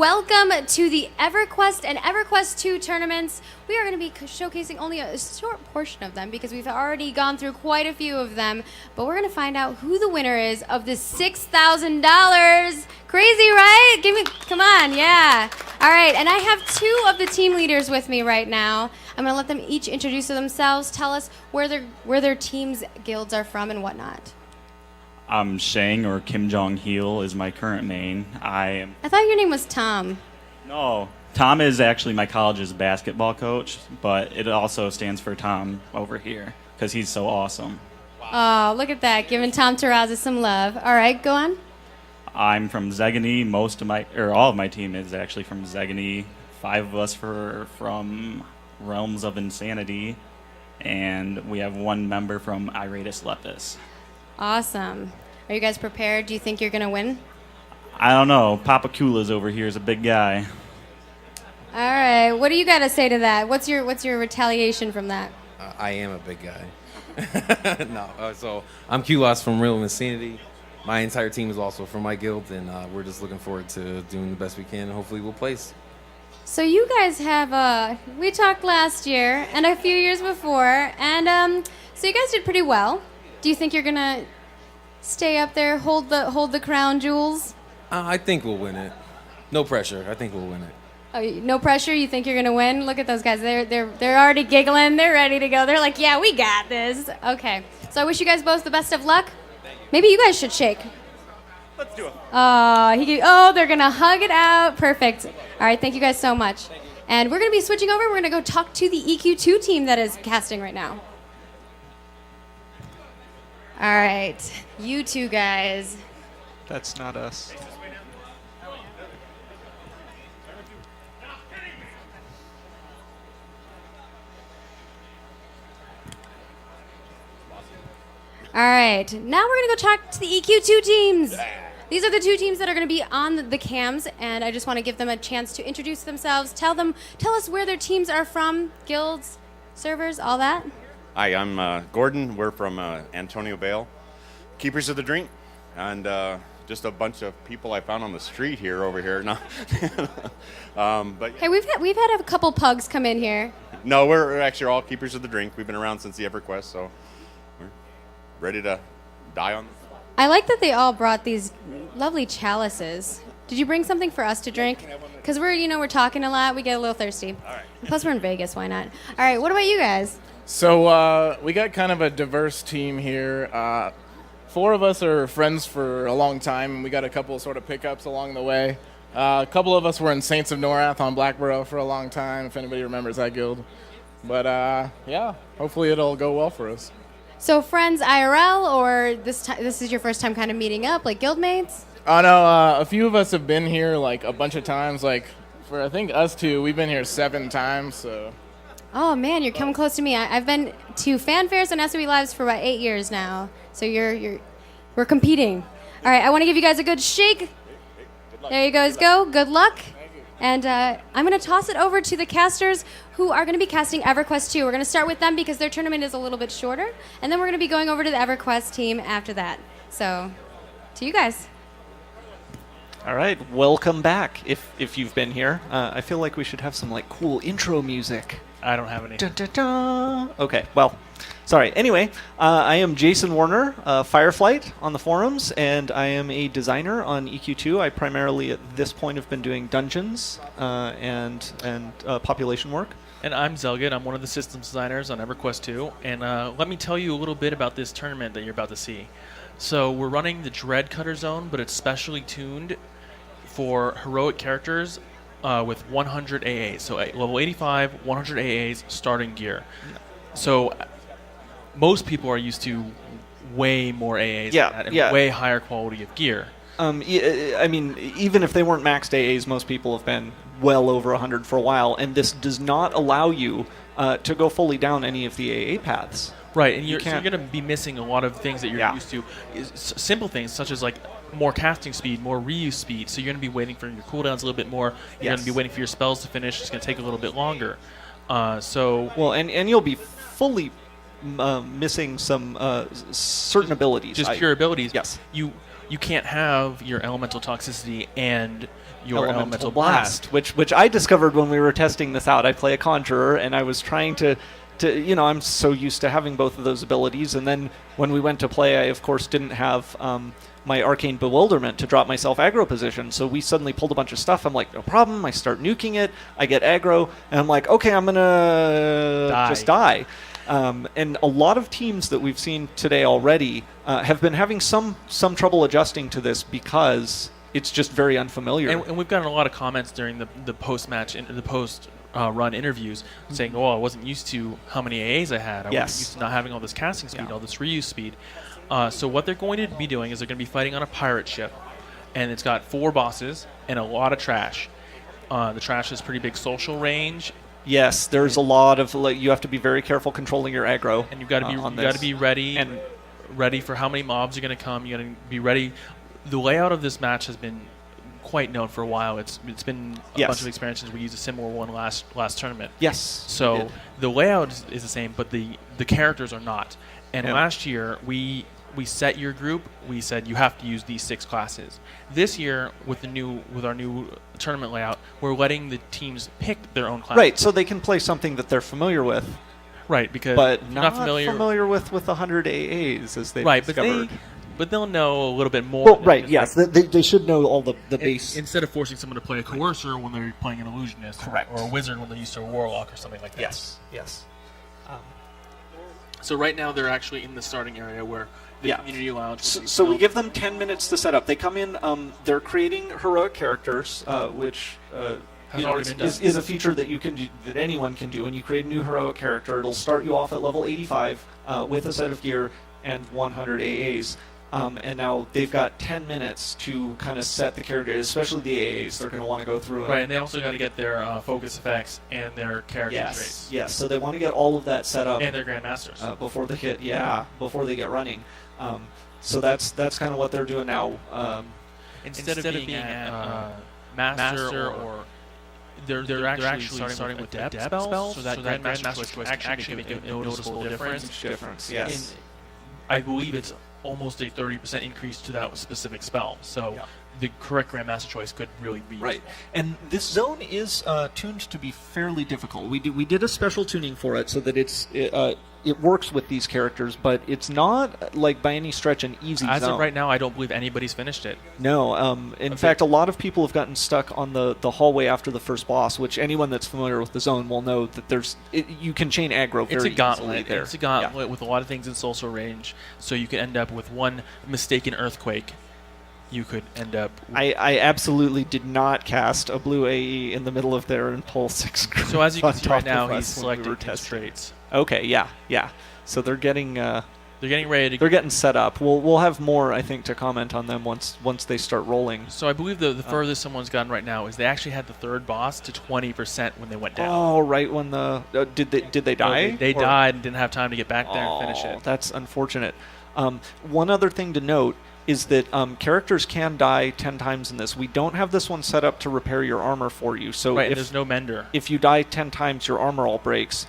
welcome to the EverQuest and EverQuest 2 tournaments. We are going to be showcasing only a short portion of them because we've already gone through quite a few of them. But we're going to find out who the winner is of the $6,000. Crazy, right? Come on, yeah. All right, and I have two of the team leaders with me right now. I'm going to let them each introduce themselves, tell us where their teams' guilds are from and whatnot. I'm Shang, or Kim Jong-hil is my current name. I thought your name was Tom. No, Tom is actually my college's basketball coach, but it also stands for Tom over here because he's so awesome. Wow. Oh, look at that, giving Tom Terrazas some love. All right, go on. I'm from Zegany. All of my team is actually from Zegany. 5 of us are from Realms of Insanity, and we have 1 member from Iratus Lepus. Awesome. Are you guys prepared? Do you think you're going to win? I don't know. Papa Kula's over here is a big guy. All right. What do you got to say to that? What's your retaliation from that? I am a big guy. So I'm Kulas from Realm of Insanity. My entire team is also from my guild, and we're just looking forward to doing the best we can, and hopefully we'll place. So you guys have, we talked last year and a few years before, and so you guys did pretty well. Do you think you're going to stay up there, hold the crown jewels? I think we'll win it. No pressure. I think we'll win it. Oh, no pressure? You think you're going to win? Look at those guys. They're already giggling. They're ready to go. They're like, yeah, we got this. Okay. So I wish you guys both the best of luck. Maybe you guys should shake. Let's do it. They're going to hug it out. Perfect. All right. Thank you guys so much. And we're going to be switching over. We're going to go talk to the EQ2 team that is casting right now. All right, you two guys. That's not us. All right, now we're going to go talk to the EQ2 teams. These are the 2 teams that are going to be on the cams, and I just want to give them a chance to introduce themselves. Tell us where their teams are from, guilds, servers, all that. Hi, I'm Gordon. We're from Antonio Vale, Keepers of the Drink, and just a bunch of people I found on the street over here. No, but hey, we've had a couple pugs come in here. No, we're actually all Keepers of the Drink. We've been around since the EverQuest, so we're ready to die on. I like that they all brought these lovely chalices. Did you bring something for us to drink? Because we're talking a lot. We get a little thirsty. All right. Plus, we're in Vegas. Why not? All right. What about you guys? So we got kind of a diverse team here. 4 of us are friends for a long time, and we got a couple sort of pickups along the way. A couple of us were in Saints of Norath on Blackborough for a long time, if anybody remembers that guild. But yeah, hopefully it'll go well for us. So friends IRL, or this is your first time kind of meeting up, like guildmates? Oh no, a few of us have been here like a bunch of times. Like for I think us 2, we've been here 7 times. So. Oh man, you're coming close to me. I've been to fan fairs and SOE Lives for about 8 years now. So we're competing. All right, I want to give you guys a good shake. There you guys go. Good luck. And I'm going to toss it over to the casters who are going to be casting EverQuest 2. We're going to start with them because their tournament is a little bit shorter. And then we're going to be going over to the EverQuest team after that. So, to you guys. All right, welcome back. If you've been here, I feel like we should have some cool intro music. I don't have any. Dun, dun, dun. Okay, well, sorry. Anyway, I am Jason Warner, Fireflight on the forums, and I am a designer on EQ2. I primarily, at this point, have been doing dungeons and population work. And I'm Zelgid. I'm one of the systems designers on EverQuest 2. And let me tell you a little bit about this tournament that you're about to see. So we're running the Dread Cutter Zone, but it's specially tuned for heroic characters with 100 AAs. So at level 85, 100 AAs starting gear. So most people are used to way more AAs than that and way higher quality of gear. I mean, even if they weren't maxed AAs, most people have been well over 100 for a while, and this does not allow you to go fully down any of the AA paths. Right, and you're going to be missing a lot of things that you're used to. Simple things such as more casting speed, more reuse speed. So you're going to be waiting for your cooldowns a little bit more. You're going to be waiting for your spells to finish. It's going to take a little bit longer. And you'll be fully missing some certain abilities. Just pure abilities. Yes. You you can't have your elemental toxicity and your elemental blast. which I discovered when we were testing this out. I play a conjurer, and I was trying to I'm so used to having both of those abilities, and then when we went to play, I of course didn't have my arcane bewilderment to drop myself aggro position, so we suddenly pulled a bunch of stuff. I'm like, no problem. I start nuking it, I get aggro, and I'm like, okay, I'm gonna just die. And a lot of teams that we've seen today already have been having some trouble adjusting to this because it's just very unfamiliar. And we've gotten a lot of comments during the post-match, the post-run interviews saying, oh, I wasn't used to how many AAs I had. I wasn't used to not having all this casting speed, all this reuse speed. So what they're going to be doing is they're going to be fighting on a pirate ship, and it's got 4 bosses and a lot of trash. The trash has pretty big social range. Yes, there's a lot of you have to be very careful controlling your aggro, and you've got to be ready and ready for how many mobs are going to come. You got to be ready. The layout of this match has been quite known for a while. It's been a bunch of experiences. We used a similar one last tournament. Yes. So the layout is the same, but the characters are not. And last year we set your group. We said you have to use these 6 classes. This year with our new tournament layout, we're letting the teams pick their own classes. Right, so they can play something that they're familiar with. Right, because but not familiar with 100 AAs as they've discovered. But they'll know a little bit more. Well, right, yes. They should know all the base. Instead of forcing someone to play a Coercer when they're playing an Illusionist. Correct. Or a Wizard when they're used to a Warlock or something like that. Yes. So right now they're actually in the starting area where the community lounge. So we give them 10 minutes to set up. They come in. They're creating heroic characters, which is a feature that you can do, that anyone can do. When you create a new heroic character, it'll start you off at level 85 with a set of gear and 100 AAs. And now they've got 10 minutes to kind of set the character, especially the AAs. They're going to want to go through. Right, and they also got to get their focus effects and their character traits. Yes. So they want to get all of that set up and their Grandmasters before they get running. So that's kind of what they're doing now. Instead of being at Master or they're actually starting with Depth spells, so that Grandmaster choice can actually make a noticeable difference. Yes. And I believe it's almost a 30% increase to that specific spell. So the correct Grandmaster choice could really be right. And this zone is tuned to be fairly difficult. We did a special tuning for it so that it works with these characters, but it's not like by any stretch an easy As zone. of right now, I don't believe anybody's finished it. No. In fact, a lot of people have gotten stuck on the hallway after the first boss, which anyone that's familiar with the zone will know that you can chain aggro very easily there. It's a gauntlet with a lot of things in social range, so you could end up with one mistaken earthquake. You could end up... I absolutely did not cast a blue AE in the middle of there and pull 6 So as you can see right now, he's selecting his traits. Okay, yeah. So they're getting... they're getting ready to... They're getting set up. We'll have more, I think, to comment on them once they start rolling. So I believe the furthest someone's gotten right now is they actually had the third boss to 20% when they went down. Oh, right when the... did they die? No, they died and didn't have time to get back there and finish it. That's unfortunate. One other thing to note is that characters can die 10 times in this. We don't have this one set up to repair your armor for you. So there's no mender. If you die 10 times, your armor all breaks.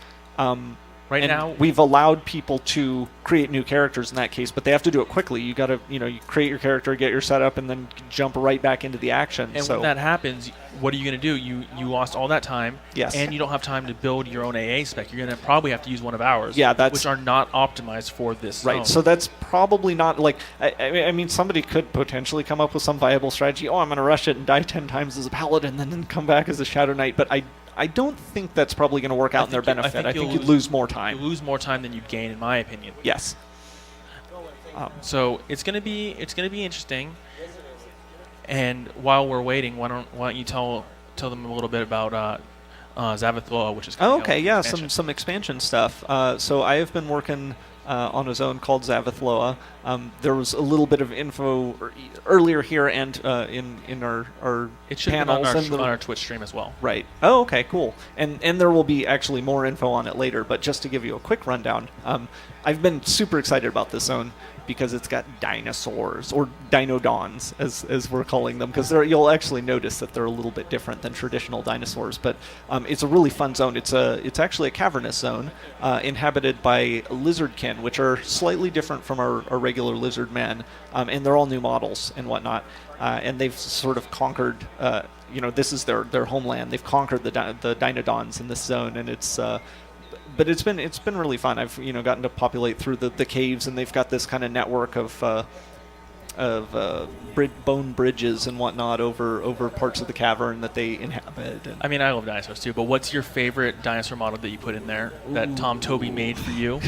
Right now, we've allowed people to create new characters in that case, but they have to do it quickly. You got to, you create your character, get your setup, and then jump right back into the action. And when that happens, what are you going to do? You lost all that time, and you don't have time to build your own AA spec. You're going to probably have to use one of ours, which are not optimized for this Right, zone. So that's probably not, I mean, somebody could potentially come up with some viable strategy. Oh, I'm going to rush it and die 10 times as a paladin and then come back as a Shadow Knight, but I don't think that's probably going to work out in their benefit. I think you'd lose more time. You lose more time than you'd gain, in my opinion. Yes. So it's going to be interesting. And while we're waiting, why don't you tell them a little bit about Zavithloa, which is coming out with expansion. Some expansion stuff. So I have been working on a zone called Zavithloa. There was a little bit of info earlier here and in our it should panels be on our Twitch stream as well. Right. Oh, okay, cool. And there will be actually more info on it later. But just to give you a quick rundown, I've been super excited about this zone because it's got dinosaurs, or dinodons, as we're calling them, because you'll actually notice that they're a little bit different than traditional dinosaurs. But it's a really fun zone. It's actually a cavernous zone inhabited by lizardkin skin, which are slightly different from our regular lizard men, and they're all new models and whatnot. And they've sort of conquered, this is their homeland. They've conquered the Dynodons in this zone, and it's. But it's been really fun. I've gotten to populate through the caves, and they've got this kind of network of bone bridges and whatnot over parts of the cavern that they inhabit. And I mean, I love dinosaurs too, but what's your favorite dinosaur model that you put in there that Tom Toby made for you?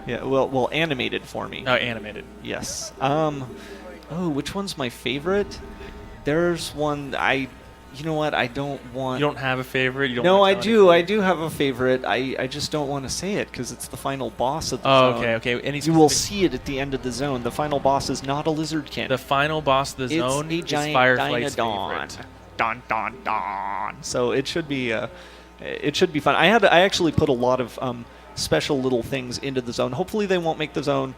yeah, well, animated for me. Oh, animated. Yes. Which one's my favorite? There's one you know what? I don't want. You don't have a favorite? You don't No, I want to do. I do have a favorite. I just don't want to say it because it's the final boss of the zone. Okay. Any You will specific- see it at the end of the zone. The final boss is not a lizard kin. The final boss of the It's zone a is giant Fireflight's Dynodon. favorite. Dun dun dun. So it should be fun. I actually put a lot of special little things into the zone. Hopefully they won't make the zone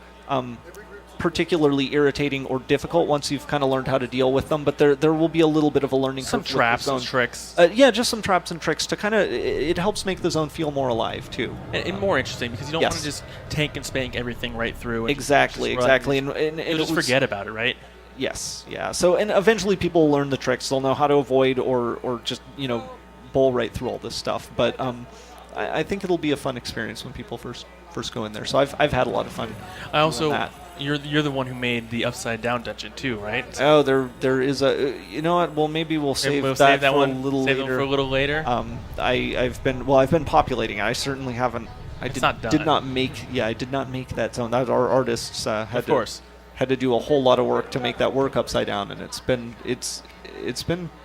particularly irritating or difficult once you've kind of learned how to deal with them, but there will be a little bit of a learning Some curve with the traps and zone. tricks. Just some traps and tricks to kind of it helps make the zone feel more alive too. And more interesting because you don't Yes. want to just tank and spank everything right through. And Exactly. just run. And You'll just it was- forget about it, right? Yes, yeah. So, and eventually people will learn the tricks. They'll know how to avoid or just, bowl right through all this stuff. But I think it'll be a fun experience when people first go in there. So I've had a lot of fun. I also, doing that. you're the one who made the upside down dungeon too, right? Oh, there is a. You know what? Well, maybe we'll save We'll that, save that for one a little save later. them for a little later. I've been populating it. I certainly haven't. It's not done. Did not make. Yeah, I did not make that zone. That our artists Of course. had to do a whole lot of work to make that work upside down, and it's been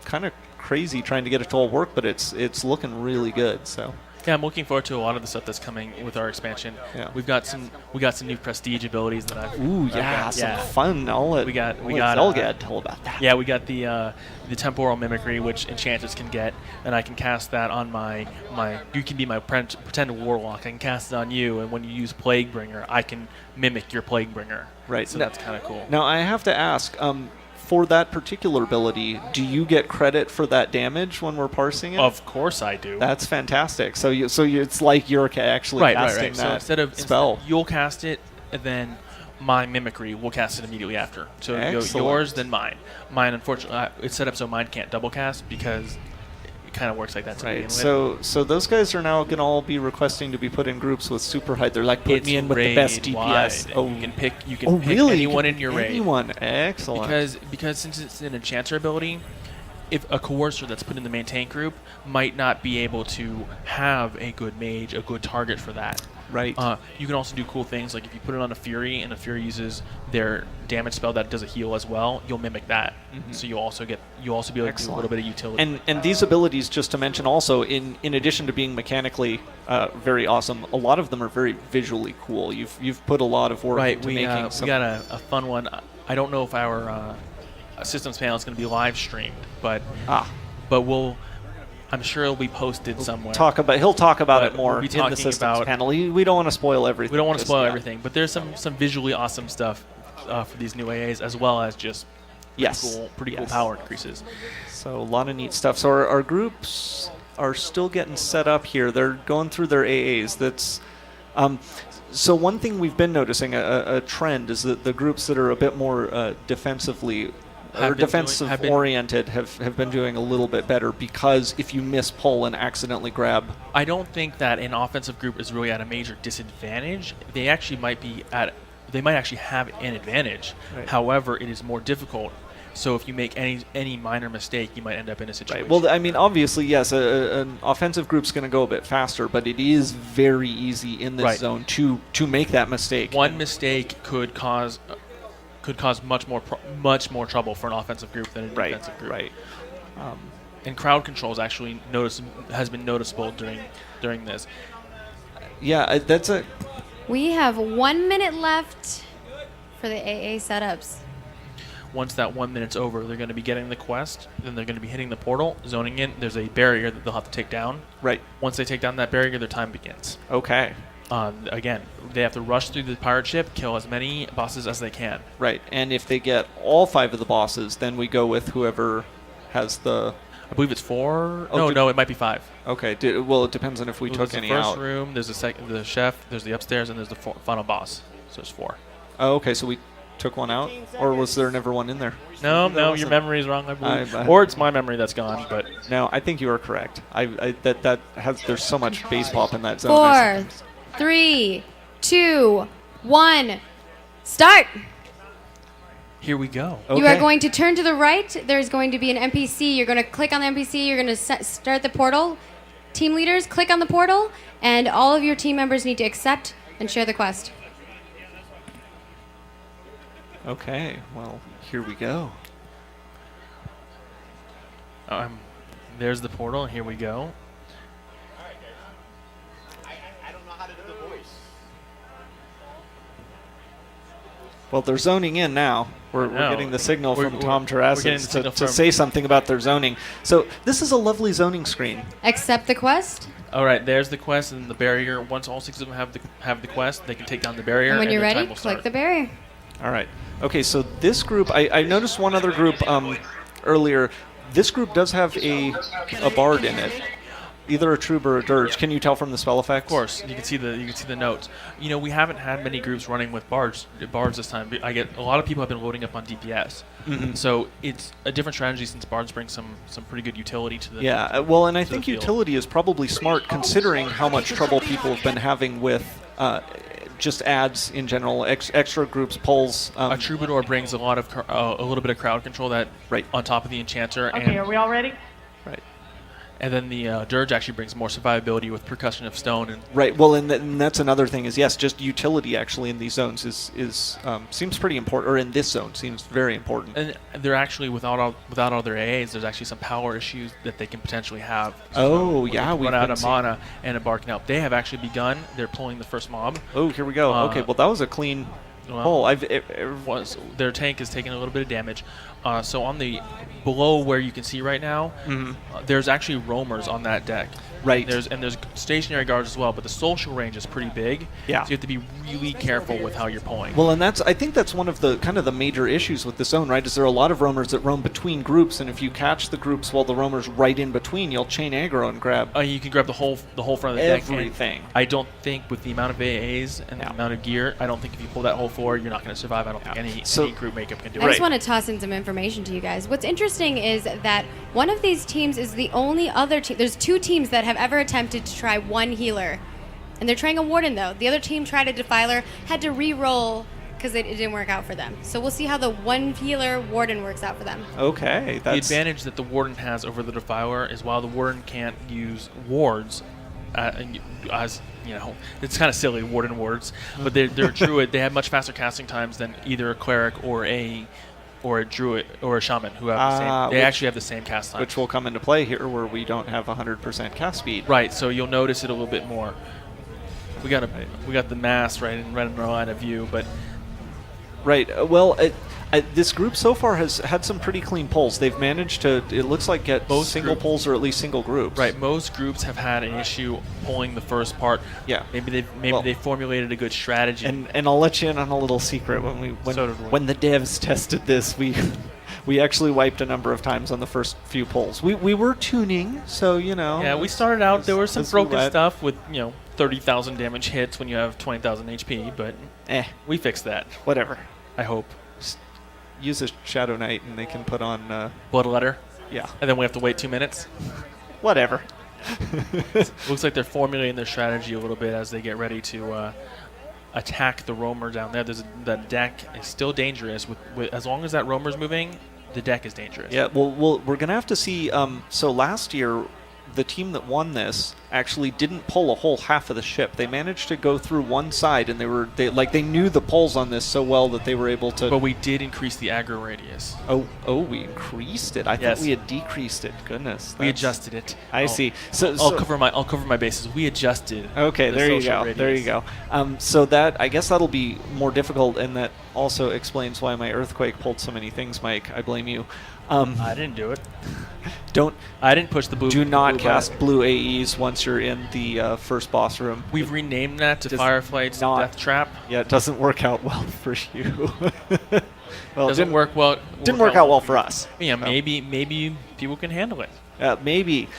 kind of crazy trying to get it to all work, but it's looking really good. So Yeah, I'm looking forward to a lot of the stuff that's coming with our expansion. Yeah. We got some new prestige abilities that I've. ooh, I've yeah, got- some fun. We got Zelgad tell about that. Yeah, we got the temporal mimicry, which enchanters can get, and I can cast that on my. You can be my pretend warlock. I can cast it on you, and when you use Plaguebringer, I can mimic your Plaguebringer. Right. So that's kind of cool. Now I have to ask. For that particular ability, do you get credit for that damage when we're parsing it? Of course I do. That's fantastic. So it's like you're actually casting So that instead spell. you'll cast it, and then my mimicry will cast it immediately after. So it'll go Excellent. yours, then mine. Mine, unfortunately, it's set up so mine can't double cast because it kind of works like that to begin Right. with. So those guys are now going to all be requesting to be put in groups with super high. They're like, put It's me in with the best raid DPS. wide. Oh, You can pick really? anyone You in can your pick raid. Anyone. Excellent. Because since it's an enchanter ability, if a coercer that's put in the maintain group might not be able to have a good mage, a good target for that. Right. You can also do cool things like if you put it on a Fury and a Fury uses their damage spell that does a heal as well, you'll mimic that. So you'll also be able to do a Excellent. little bit of utility. And these abilities, just to mention also, in addition to being mechanically very awesome, a lot of them are very visually cool. You've put a lot of work right, into we making some. got a fun one. I don't know if our systems panel is going to be live streamed, but I'm sure it'll be posted somewhere. He'll talk about But it more we'll be in the talking systems about- panel. We don't want to spoil everything. We don't want to just spoil yet. everything, but there's some visually awesome stuff for these new AAs, as well as just pretty cool Yes. power increases. So a lot of neat stuff. So our groups are still getting set up here. They're going through their AAs. That's so one thing we've been noticing a trend is that the groups that are a bit more defensively or defensive oriented have been doing a little bit better because if you miss pull and accidentally grab. I don't think that an offensive group is really at a major disadvantage. They actually might actually have an advantage. Right. However, it is more difficult. So if you make any minor mistake, you might end up in a situation. Right. Well, I mean, obviously, yes, an offensive group's going to go a bit faster, but it is very easy in this Right. zone to make that mistake. One mistake could cause much more trouble for an offensive group than a defensive group. Right. And crowd control is actually has been noticeable during this. Yeah, that's a. We have 1 minute left for the AA setups. Once that 1 minute's over, they're going to be getting the quest, then they're going to be hitting the portal, zoning in. There's a barrier that they'll have to take down. Right. Once they take down that barrier, their time begins. Okay. Again, they have to rush through the pirate ship, kill as many bosses as they can. Right. And if they get all 5 of the bosses, then we go with whoever has the I believe it's 4. Oh, No, it might be 5. Okay. Well, it depends on if we took There's any the first out. room, there's the chef, there's the upstairs, and there's the final boss. So there's 4. Oh, okay. So we took one out, or was there never one in there? No, There your wasn't. memory is wrong, I believe. I- Or it's my memory that's gone, but No, I think you are correct. That has there's so much base pop in that zone. I 4, 3, 2, 1, start. here we go. You are Okay. going to turn to the right. There's going to be an NPC. You're going to click on the NPC. You're going to start the portal. Team leaders, click on the portal, and all of your team members need to accept and share the quest. Okay. Well, here we go. There's the portal, and here we go. Well, they're zoning in now. We're No. getting the signal We're- from we're- Tom we're getting Terrasses the signal to from- say something about their zoning. So this is a lovely zoning screen. Accept the quest. All right, there's the quest and the barrier. Once all 6 of them have the quest, they can take down the barrier. And when you're their ready, time will click start. the barrier. All right. Okay, so this group, I noticed one other group earlier. This group does have a bard in it, either a troupe or a dirge. Can you tell from the spell effects? Of course, you can see the notes. You know, we haven't had many groups running with bards this time. I get a lot of people have been loading up on DPS, so it's a different strategy since bards bring some pretty good utility to the. Yeah, well, and I to the think field. utility is probably smart considering how much trouble people have been having with just ads in general, extra groups, polls. A troubadour brings a lot of a little bit of crowd control that Right. on top of the enchanter. Okay, and are we all ready? Right. And then the dirge actually brings more survivability with percussion of stone and Right. Well, and that's another thing is yes, just utility actually in these zones is seems pretty important, or in this zone seems very important. and they're actually without all their AAs. There's actually some power issues that they can potentially have. Oh, When yeah, they we've run out been of seeing- mana and embarking out. They have actually begun. They're pulling the first mob. Oh, here we go. Okay, well that was a clean Well, pull. Their tank is taking a little bit of damage. So on the below where you can see right now, there's actually roamers on that deck. Right. There's stationary guards as well, but the social range is pretty big. Yeah. So you have to be really careful with how you're pulling. Well, and I think that's one of the kind of the major issues with this zone, right? Is there are a lot of roamers that roam between groups, and if you catch the groups while the roamers right in between, you'll chain aggro and grab You can grab the whole front of the deck. and everything. I don't think with the amount of AAs and Yeah. the amount of gear, I don't think if you pull that whole forward, you're not going to survive. I don't think So- any group makeup can do I it. just want to toss in some information to you guys. What's interesting is that one of these teams is the only other team. There's 2 teams that have ever attempted to try one healer, and they're trying a warden though. The other team tried a defiler, had to re-roll because it didn't work out for them. So we'll see how the one healer warden works out for them. Okay, The that's advantage that the warden has over the defiler is while the warden can't use wards, as you know, it's kind of silly warden wards, but they're druid. They have much faster casting times than either a cleric or a druid or a shaman who have the same. They which- actually have the same cast time. which will come into play here, where we don't have 100% cast speed. Right, so you'll notice it a little bit more. We got the mass right in our line of view, but Right. Well, this group so far has had some pretty clean pulls. They've managed to, it looks like, get Most single group- pulls or at least single groups. right, most groups have had an issue pulling the first part. Yeah. Maybe Well- they formulated a good strategy. And I'll let you in on a little secret. When So did we. when the devs tested this, we actually wiped a number of times on the first few pulls. We were tuning, so you know. Yeah, we started out. There was some as broken roulette. stuff with 30,000 damage hits when you have 20,000 HP, but we fixed that. Whatever. I hope. Use a Shadow Knight and they can put on. Blood letter, Yeah. and then we have to wait 2 minutes. Whatever. Looks like they're formulating their strategy a little bit as they get ready to attack the roamer down there. The deck is still dangerous. With as long as that roamer's moving, the deck is dangerous. Yeah. Well, we're gonna have to see. So last year, the team that won this actually didn't pull a whole half of the ship. They managed to go through one side, and they knew the pulls on this so well that they were able to. But we did increase the aggro radius. Oh, we increased it. I Yes. thought we had decreased it. Goodness. We that's- adjusted it. I see. So I'll cover my bases. We adjusted. Okay, the there you social go. There you radius. go. So that I guess that'll be more difficult, and that also explains why my earthquake pulled so many things, Mike. I blame you. I didn't do it. Don't I didn't push the blue. do not blue cast button. blue AEs once you're in the first boss room. We've renamed that to Does Fireflight's not- Death Trap. Yeah, it doesn't work out well for you. Well, it Doesn't work well. Didn't work out well for us. Yeah, So, maybe people can handle it. Maybe.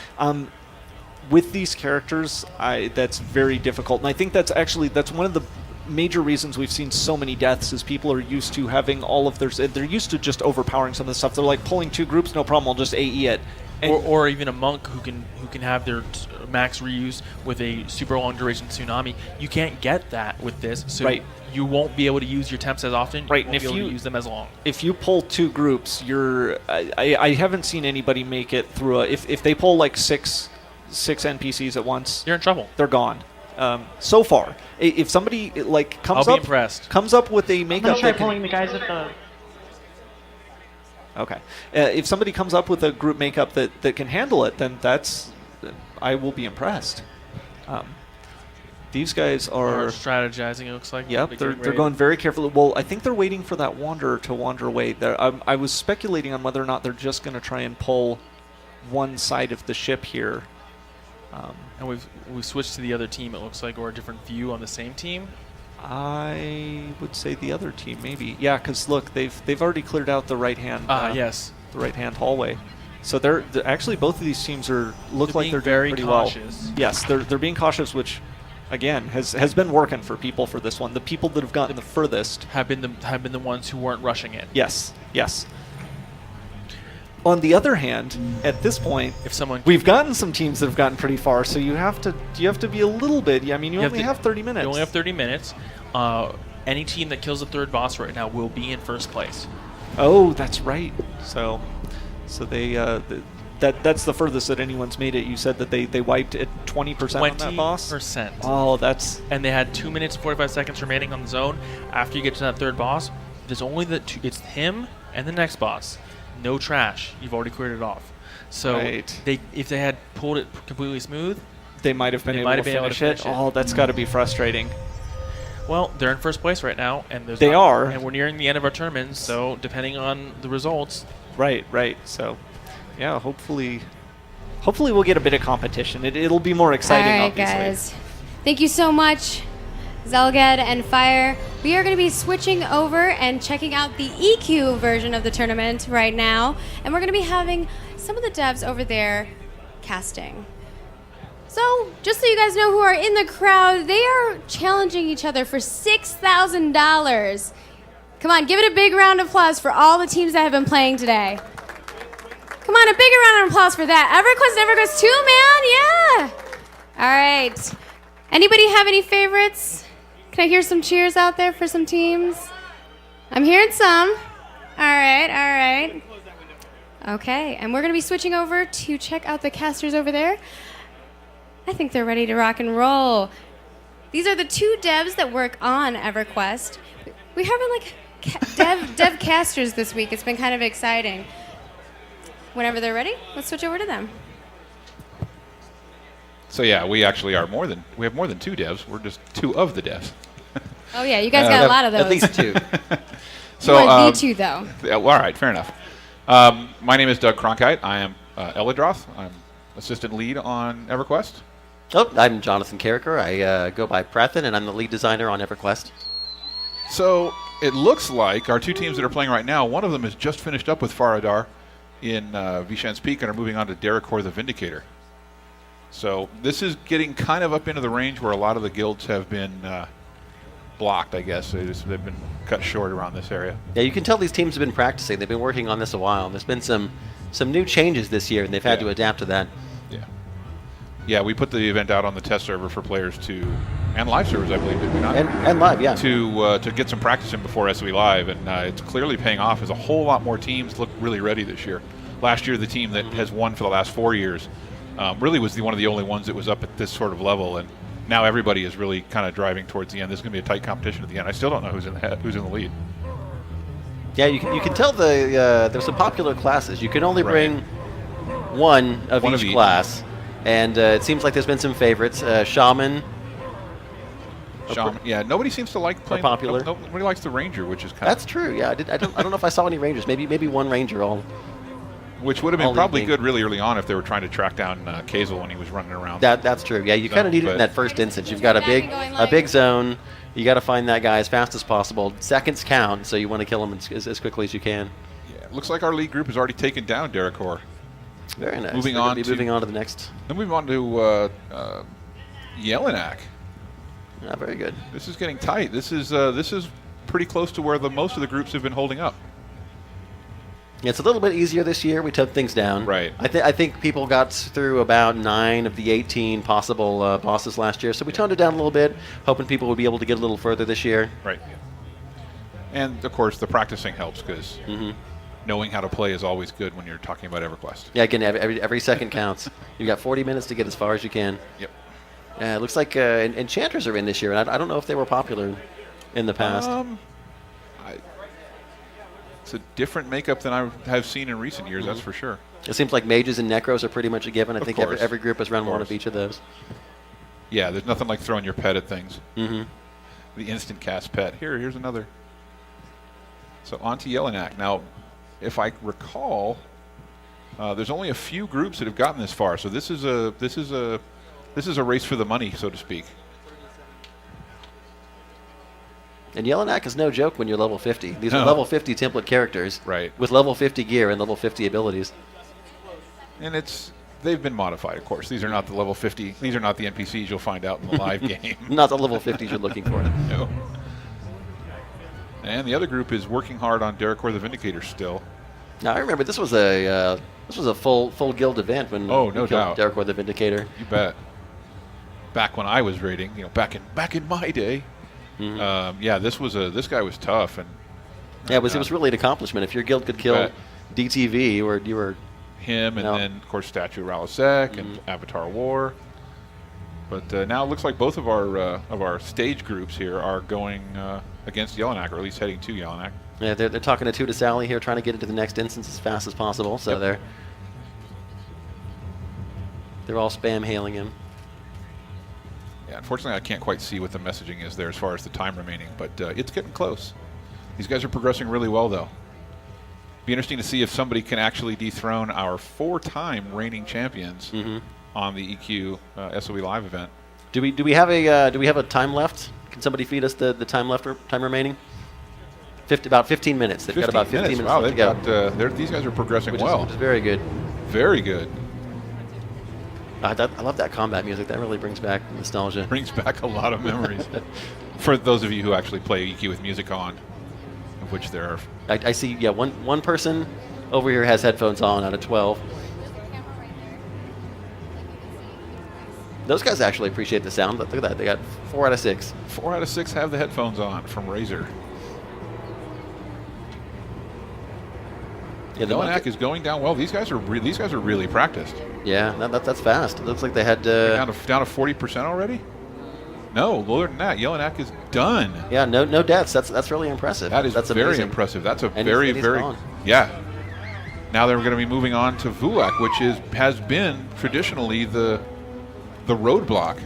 With these characters, that's very difficult, and I think that's one of the major reasons we've seen so many deaths is people are used to having all of they're used to just overpowering some of the stuff. They're like pulling 2 groups, no problem, I'll just AE it. Or even a monk who can have their max reuse with a super long duration tsunami. You can't get that with this, so right. You won't be able to use your temps as often. Right, You won't be able to use them as long. If you pull 2 groups, I haven't seen anybody make it through if they pull like six NPCs at once, You're in trouble. they're gone. So far, if somebody like comes I'll be impressed. comes up with a I'm makeup, gonna try that can- pulling the guys at the. okay. If somebody comes up with a group makeup that can handle it, then I will be impressed. These guys Or are. strategizing, it looks like. Yep, Big they're raid. going very carefully. Well, I think they're waiting for that wanderer to wander away. I was speculating on whether or not they're just going to try and pull one side of the ship here. And we've switched to the other team, it looks like, or a different view on the same team. I would say the other team, maybe. Yeah, because look, they've already cleared out the right hand. Yes. The right hand hallway. So they're actually both of these teams look like being they're very doing pretty cautious. well. Yes, they're being cautious, which again has been working for people for this one. The people that have gotten the furthest Have been the ones who weren't rushing it. Yes. On the other hand, at this point, If someone we've gotten some teams that have gotten pretty far, so you have to be a little bit. I mean, you only have 30 minutes. You only have 30 minutes. Any team that kills the 3rd boss right now will be in 1st place. Oh, that's right. So they that's the furthest that anyone's made it. You said that they wiped at 20% on that boss. 20%. Oh, that's And they had 2 minutes and 45 seconds remaining on the zone. After you get to that 3rd boss, there's only it's him and the next boss. No trash. You've already cleared it off. So Right. if they had pulled it completely smooth, they might have been They able might to have been able to finish it. finish it. Oh, that's got to be frustrating. well, they're in 1st place right now, and They are. and we're nearing the end of our tournament. So depending on the results, Right. So, yeah, hopefully we'll get a bit of competition. It'll be more exciting, All right, obviously. guys. Thank you so much, Zelged and Fire. We are going to be switching over and checking out the EQ version of the tournament right now. And we're going to be having some of the devs over there casting. So, just so you guys know who are in the crowd, they are challenging each other for $6,000. Come on, give it a big round of applause for all the teams that have been playing today. Come on, a bigger round of applause for that. EverQuest 2, man, yeah. All right. Anybody have any favorites? Can I hear some cheers out there for some teams? I'm hearing some. All right. Okay, and we're going to be switching over to check out the casters over there. I think they're ready to rock and roll. These are the 2 devs that work on EverQuest. We're having like dev casters this week. It's been kind of exciting. Whenever they're ready, let's switch over to them. So yeah, we actually are we have more than 2 devs. We're just 2 of the devs. Oh yeah, you guys got a lot of those. At least 2. So you want the 2 though. yeah, well, all right, fair enough. My name is Doug Cronkite. I am Elidroth. I'm assistant lead on EverQuest. Oh, I'm Jonathan Carricker. I go by Prathen, and I'm the lead designer on EverQuest. So it looks like our 2 teams that are playing right now, one of them has just finished up with Faradar in Vishan's Peak and are moving on to Derekor the Vindicator. So this is getting kind of up into the range where a lot of the guilds have been blocked, I guess. They've been cut short around this area. Yeah, you can tell these teams have been practicing. They've been working on this a while. There's been some new changes this year, and they've had to adapt to that. Yeah, we put the event out on the test server for players and live servers, I believe, did we not? And live, yeah. To get some practice in before SOE Live, and it's clearly paying off as a whole lot more teams look really ready this year. Last year, the team that has won for the last 4 years really was one of the only ones that was up at this sort of level, and now everybody is really kind of driving towards the end. This is going to be a tight competition at the end. I still don't know who's in the lead. Yeah, you can tell there's some popular classes. You can only bring one of each class, and it seems like there's been some favorites. Shaman. Yeah, nobody seems to like playing. Popular. Nobody likes the Ranger, which is kind That's true. Yeah, I don't know if I saw any Rangers. Maybe one Ranger. Which would have been probably good really early on if they were trying to track down Kazel when he was running around. That's true. Yeah, you kind of need it in that first instance. You've got a big zone. You got to find that guy as fast as possible. Seconds count, so you want to kill him as quickly as you can. Yeah, it looks like our lead group has already taken down Derekor. Very nice. Moving They're gonna on be to- moving on to the next. Then moving on to Jelinek. Yeah, very good. This is getting tight. This is pretty close to where most of the groups have been holding up. Yeah, it's a little bit easier this year. We took things down. Right. I think people got through about 9 of the 18 possible bosses last year, so we toned it down a little bit, hoping people would be able to get a little further this year. Right. And of course, the practicing helps because knowing how to play is always good when you're talking about EverQuest. Yeah, again, every second counts. You've got 40 minutes to get as far as you can. Yep. It looks like Enchanters are in this year, and I don't know if they were popular in the past. It's a different makeup than I have seen in recent years, that's for sure. It seems like Mages and Necros are pretty much a given. I think course. every group has run Of one of course. each of those. Yeah, there's nothing like throwing your pet at things. Mm-hmm. The instant cast pet. Here's another. So on to Jelinek. Now, if I recall, there's only a few groups that have gotten this far. So this is a race for the money, so to speak. And Jelinek is no joke when you're level 50. These are No. level 50 template characters Right. with level 50 gear and level 50 abilities. And they've been modified, of course. These are not the level 50. These are not the NPCs you'll find out in the live game. Not the level 50s you're looking for. No. And the other group is working hard on Derekor the Vindicator still. Now I remember this was a full guild event when Oh, we no killed doubt. Derekor the Vindicator. You bet. Back when I was raiding, back in my day. This guy was tough, and Yeah, it was really an accomplishment. If your guild could kill bet. DTV, you were him, and No. then of course Statue of Ralisek and Avatar War. But now it looks like both of our stage groups here are going against Jelinek, or at least heading to Jelinek. Yeah, they're talking to Tuta Sally here, trying to get into the next instance as fast as possible. So Yep. they're all spam hailing him. Yeah, unfortunately, I can't quite see what the messaging is there as far as the time remaining, but it's getting close. These guys are progressing really well, though. Be interesting to see if somebody can actually dethrone our 4-time reigning champions on the EQ SOE Live event. Do we have a time left? Can somebody feed us the time remaining? About 15 minutes. They've got about 15 minutes Wow, left they've to go. got, these guys are progressing Which well. is very good. Very good. I love that combat music. That really brings back nostalgia. Brings back a lot of memories. For those of you who actually play EQ with music on, of which there are. I see. Yeah, one person over here has headphones on out of 12. Those guys actually appreciate the sound. Look at that. They got 4 out of 6. 4 out of 6 have the headphones on from Razer. Yeah, the Jelinek is going down well. These guys are really practiced. Yeah, that's fast. It looks like they had. Down to 40% already. No, lower than that. Jelinek is done. Yeah, no deaths. That's really impressive. That's very amazing. impressive. That's a And very he's gone. yeah. Now they're going to be moving on to Vulak, which has been traditionally the roadblock.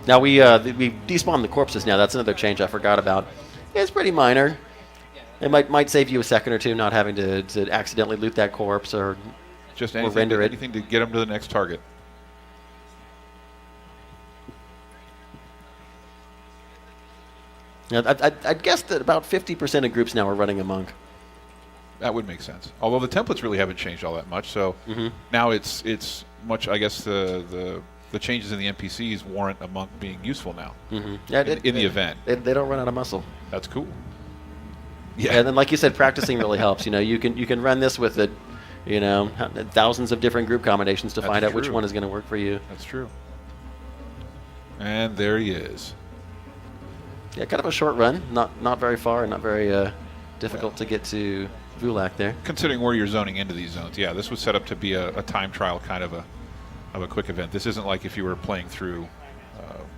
Now we despawn the corpses. Now that's another change I forgot about. It's pretty minor. It might save you a second or two not having to accidentally loot that corpse or Just or anything, render it. anything to get them to the next target. Now, I'd guess that about 50% of groups now are running a monk. That would make sense. Although the templates really haven't changed all that much, so now it's much. I guess the changes in the NPCs warrant a monk being useful now Yeah, in the event. They don't run out of muscle. That's cool. Yeah, and then like you said, practicing really helps. You can run this with thousands of different group combinations to That's find out which true. one is going to work for you. That's true. And there he is. Yeah, kind of a short run, not very far, and not very difficult to get to Vulak there. Considering where you're zoning into these zones, yeah, this was set up to be a time trial kind of a quick event. This isn't like if you were playing through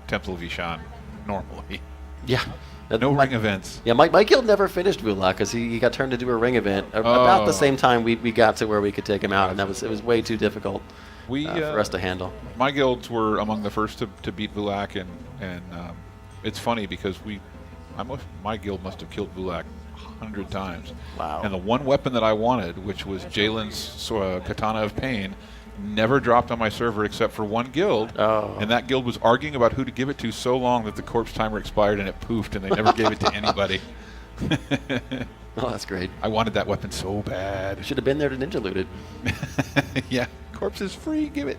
Temple of Ishan normally. Yeah. No ring events. Yeah, my guild never finished Vulak because he got turned into a ring event about the same time we got to where we could take him out, and it was way too difficult for us to handle. My guilds were among the first to beat Vulak, and it's funny because my guild must have killed Vulak 100 times. Wow. And the one weapon that I wanted, which was Jalen's Katana of Pain, never dropped on my server except for one guild. Oh. And that guild was arguing about who to give it to so long that the corpse timer expired and it poofed, and they never gave it to anybody. Oh, that's great. I wanted that weapon so bad. Should have been there to ninja loot it. Yeah, corpse is free, give it.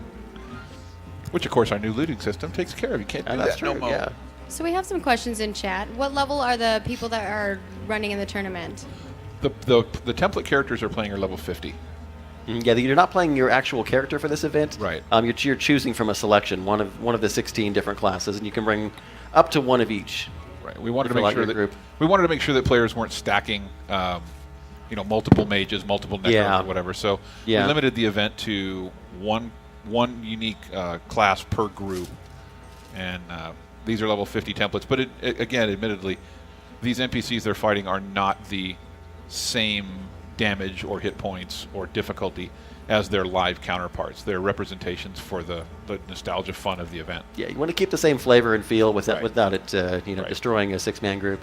Which, of course, our new looting system takes care of. You can't do That's that no true, more. yeah. So we have some questions in chat. What level are the people that are running in the tournament? The template characters are playing are level 50. Yeah, you're not playing your actual character for this event. Right. You're choosing from a selection, one of the 16 different classes, and you can bring up to one of each. Right. We wanted to For make like sure your that group. we wanted to make sure that players weren't stacking, multiple mages, multiple necros, Yeah. or whatever. So Yeah. we limited the event to one unique class per group, and these are level 50 templates. But again, admittedly, these NPCs they're fighting are not the same damage or hit points or difficulty as their live counterparts. They're representations for the nostalgia fun of the event. Yeah, you want to keep the same flavor and feel Right. without it, Right. destroying a 6-man group.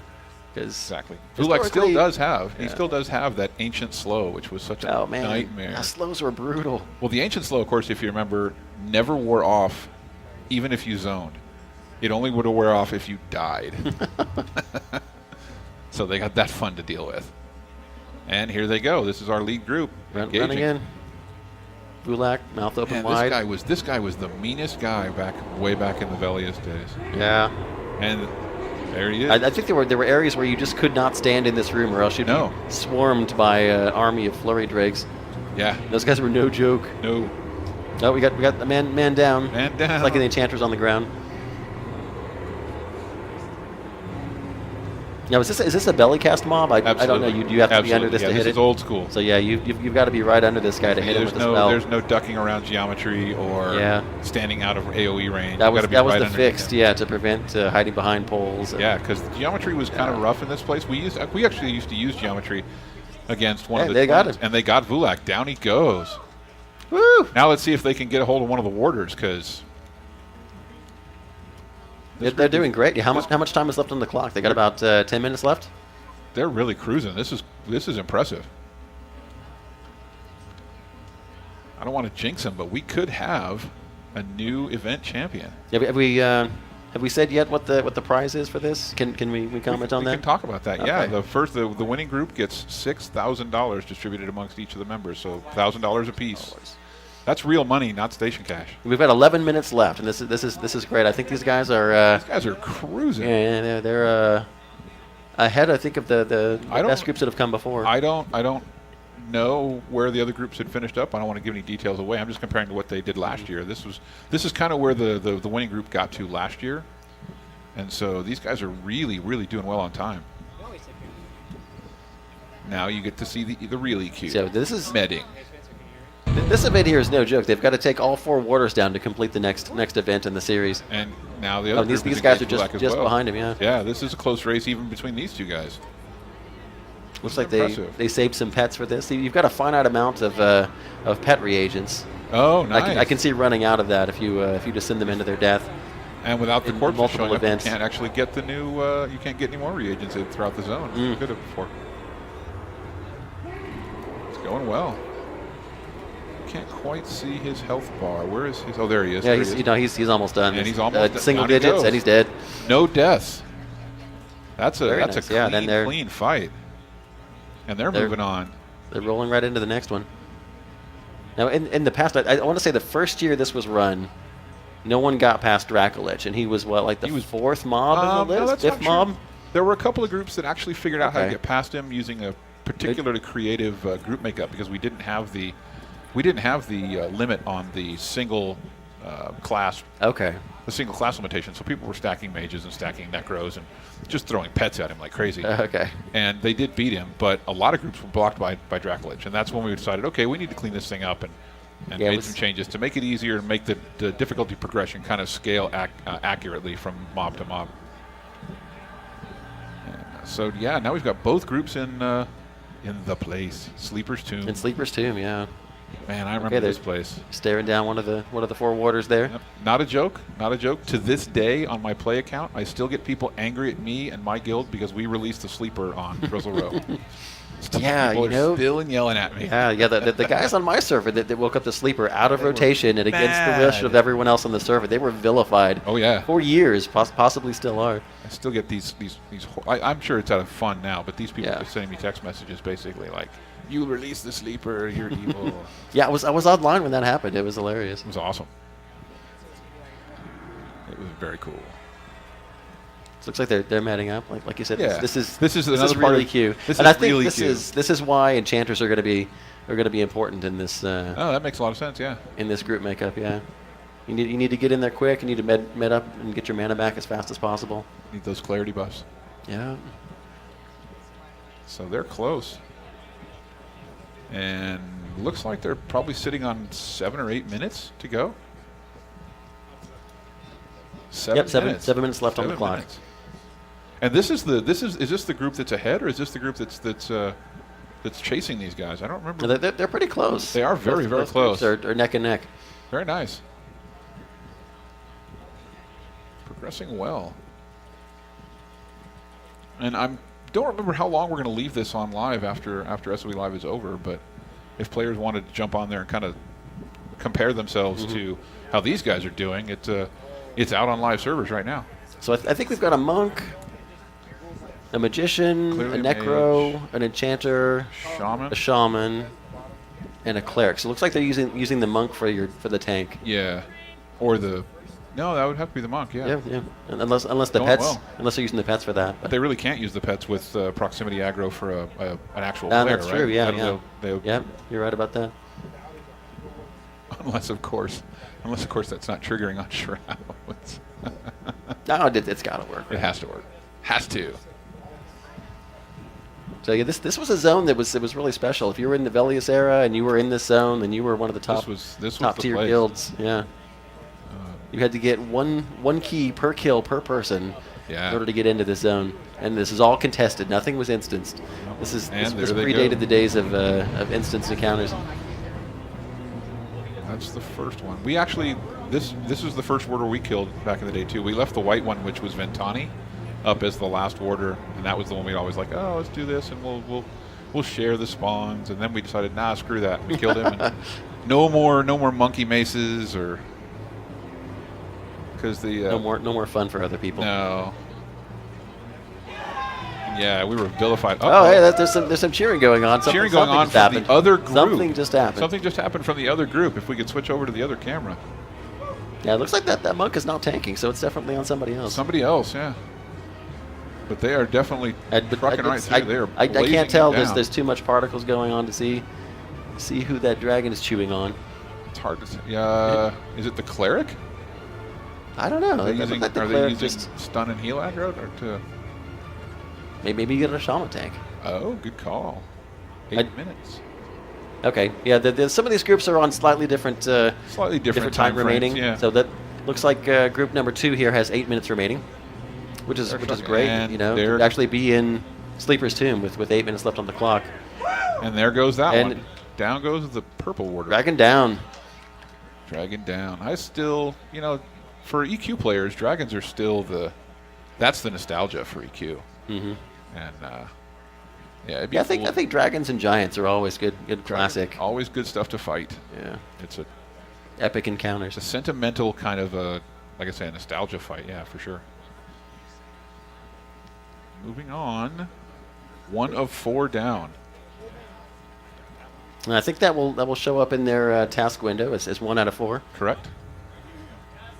Exactly. Vulak still historically- does have. He Yeah. still does have that ancient slow, which was such a Oh man, nightmare. the slows were brutal. Well, the ancient slow, of course, if you remember, never wore off, even if you zoned. It only would wear off if you died. So they got that fun to deal with. And here they go. This is our lead group. Running engaging. in. Vulak, mouth open Man, wide. this guy was the meanest guy way back in the Velius days. Yeah. And there he is. I think there were areas where you just could not stand in this room, or else you'd No. be swarmed by an army of flurry drakes. Yeah. Those guys were no joke. No. Oh, we got the man down. Man down. It's like the enchanters on the ground. Now, is this a belly cast mob? I don't know. Absolutely. You have to Absolutely. be under this Yeah, to this hit is it. old school. So yeah, you've got to be right under this guy to hit him with the spell. There's no ducking around geometry or Yeah. standing out of AoE range. That You was gotta be that was right the underneath fixed, him. yeah, to prevent hiding behind poles. Yeah, because the geometry was kind of rough in this place. We actually used to use geometry against one Yeah, of the they got twins, him. and they got Vulak. Down he goes. Woo! Now let's see if they can get a hold of one of the warders, because They're doing great. How much time is left on the clock? They got about 10 minutes left. they're really cruising. This is impressive. I don't want to jinx them, but we could have a new event champion. Have we said yet what the prize is for this? Can we comment on we that? can talk about that. Yeah, Okay. the winning group gets $6,000 distributed amongst each of the members, so $1,000 apiece. That's real money, not station cash. We've got 11 minutes left, and this is great. I think these guys are. These guys are cruising. Yeah, they're ahead. I think of the I don't- best groups that have come before. I don't know where the other groups had finished up. I don't want to give any details away. I'm just comparing to what they did last year. This is kind of where the winning group got to last year, and so these guys are really doing well on time. Now you get to see the real EQ. So this is Medding. this event here is no joke. They've got to take all 4 warders down to complete the next event in the series. And now the other group these is guys are engaged Vulak as just well. behind him. Yeah. Yeah, this is a close race even between these two guys. Looks like Impressive. they saved some pets for this. You've got a finite amount of pet reagents. Oh, nice. I can see running out of that if you just send them into their death. And without the in corpses multiple showing up, events. you can't actually get the new. You can't get any more reagents throughout the zone. You could have before. It's going well. Can't quite see his health bar. Where is his? Oh, there he is. Yeah, There he is. he's almost done. And he's almost single down he digits, goes. and he's dead. No deaths. That's Very a nice. clean, Yeah, then they're- clean fight. And they're moving on. They're rolling right into the next one. Now, in the past, I want to say the first year this was run, no one got past Dracolich, and he was the He was- 4th mob in the No, list, that's 5th not mob. true. There were a couple of groups that actually figured out how to Okay. get past him using a particularly creative group makeup, because we didn't have the limit on the single class. Okay. The single class limitation, so people were stacking mages and stacking necros and just throwing pets at him like crazy. Okay. And they did beat him, but a lot of groups were blocked by Dracolich, and that's when we decided, okay, we need to clean this thing up and Yeah, it made was- some changes to make it easier and make the difficulty progression kind of scale accurately from mob to mob. And so yeah, now we've got both groups in the place. Sleeper's Tomb. And Sleeper's Tomb, yeah. Man, I remember this place. Staring down one of the 4 warders there. Yep. Not a joke. Not a joke. To this day, on my play account, I still get people angry at me and my guild because we released the sleeper on Drizzle Row. Yeah, People you are know. still yelling at me. Yeah. The guys on my server that woke up the sleeper out of rotation and against the mad. wish of everyone else on the server, they were vilified. Oh, yeah. For years, possibly still are. I still get these I'm sure it's out of fun now, but these people Yeah. are sending me text messages basically like, "You release the sleeper, you're evil." Yeah, I was online when that happened. It was hilarious. It was awesome. It was very cool. It looks like they're matting up. Like you said, Yeah. this is another part really of- cute. this And is I think really this cute. is why enchanters are going to be important in this Oh, that makes a lot of sense. Yeah. in this group makeup. Yeah, you need to get in there quick. You need to med up and get your mana back as fast as possible. Need those clarity buffs. Yeah. So they're close. And looks like they're probably sitting on 7 or 8 minutes to go. 7 minutes. 7 minutes left on the 7 clock. minutes. And is this the group that's ahead, or is this the group that's chasing these guys? I don't remember. No, they're pretty close. They are very, very Both groups close. are neck and neck. Very nice. Progressing well. And I don't remember how long we're going to leave this on live after SOE Live is over, but if players wanted to jump on there and kind of compare themselves to how these guys are doing, it's out on live servers right now. So I think we've got a monk, a magician, Clearly a a necro, an enchanter, Shaman? a shaman, and a cleric. So it looks like they're using the monk for the tank. Yeah. Or no, that would have to be the monk, yeah. Yeah. And unless the Going pets, well. unless they're using the pets for that. But they really can't use the pets with proximity aggro for an actual Ah, player, that's right? true. Yeah. They'll- Yeah, you're right about that. Unless of course that's not triggering on Shroud. No, it's got to work. It has to work. Has to. So yeah, this was a zone that was really special. If you were in the Velius era and you were in this zone, then you were one of the top This was top the tier place. guilds. Yeah. You had to get one key per kill per person Yeah. in order to get into this zone, and this is all contested. Nothing was instanced. This And this there they predated go. the days of instance encounters. That's the first one. We actually this is the first warder we killed back in the day too. We left the white one, which was Ventani, up as the last warder, and that was the one we always like. Oh, let's do this, and we'll share the spawns. And then we decided, nah, screw that. We killed him. And no more monkey maces or because the No more fun for other people. no. Yeah, we were vilified. Oh, hey, there's some cheering going on. Cheering going on just from happened. the other group. Something just happened. Something just happened from the other group. If we could switch over to the other camera. Yeah, it looks like that monk is not tanking, so it's definitely on somebody else. Somebody else, yeah. But they are definitely trucking right through. They are I blazing can't tell. it down. There's too much particles going on to see who that dragon is chewing on. It's hard to say. Is it the cleric? I don't know. Are they It doesn't using, look like the are they cleric using just- stun and heal aggro? Or to, maybe you get a shaman tank. oh, good call. 8 I- minutes. Okay, yeah. Some of these groups are on slightly different, Slightly different time frames, remaining. yeah. So that looks like group number 2 here has 8 minutes remaining, which is great. And You know, they're- to actually be in Sleeper's Tomb with 8 minutes left on the clock. And there goes that And- one. Down goes the purple warder. Dragon down. Dragon down. I still, for EQ players, dragons are still that's the nostalgia for EQ. Mm-hmm. And yeah, it'd be Yeah, cool. I think dragons and giants are always good classic. Always good stuff to fight. Yeah, It's a epic encounters. sentimental kind of like I say, a nostalgia fight. Yeah, for sure. Moving on, 1 of 4 down. And I think that will show up in their task window as 1 out of 4. Correct.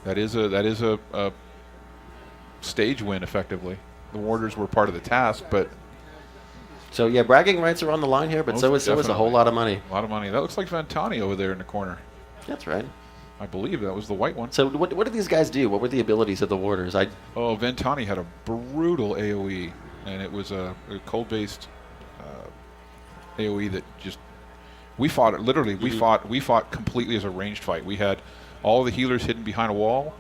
That is a stage win effectively. The warders were part of the task, but So yeah, bragging rights are on the line here, but Most so is a definitely. whole lot of money. a lot of money. That looks like Vantani over there in the corner. That's right. I believe that was the white one. So what did these guys do? What were the abilities of the warders? Oh, Ventani had a brutal AoE, and it was a cold-based AoE that just we fought it literally. Mm-hmm. We fought completely as a ranged fight. We had all the healers hidden behind a wall,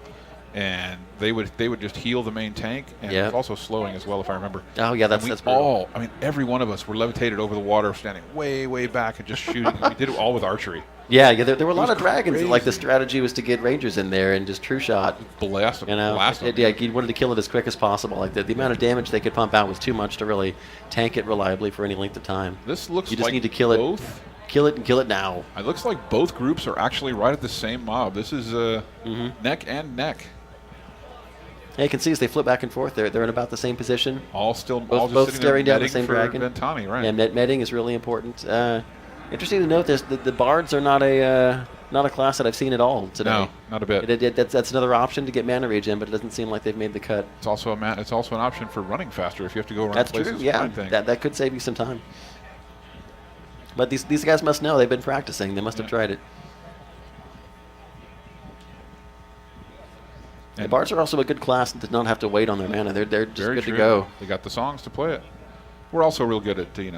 and they would just heal the main tank, and it was also slowing as well, if I remember. Oh yeah, that's And we brutal. every one of us were levitated over the water, standing way back and just shooting. We did it all with archery. Yeah, there were a lot of dragons. Like the strategy was to get rangers in there and just true shot. Blast them. Blast them. Yeah, you wanted to kill it as quick as possible. Like the amount of damage they could pump out was too much to really tank it reliably for any length of time. This looks you just like need to kill it. Kill it and kill it now. It looks like both groups are actually right at the same mob. This is neck and neck. Yeah, you can see as they flip back and forth, they're in about the same position. All just both staring down the same for dragon. Ventani, right? Yeah, netting is really important. Interesting to note, the bards are not a class that I've seen at all today. No, not a bit. That's another option to get mana regen, but it doesn't seem like they've made the cut. It's also an option for running faster if you have to go around That's places. True. Yeah, that could save you some time. But these guys must know. They've been practicing. They must have tried it. And the bards are also a good class that does not have to wait on their mana. They're just good to go. They got the songs to play it. We're also real good at doing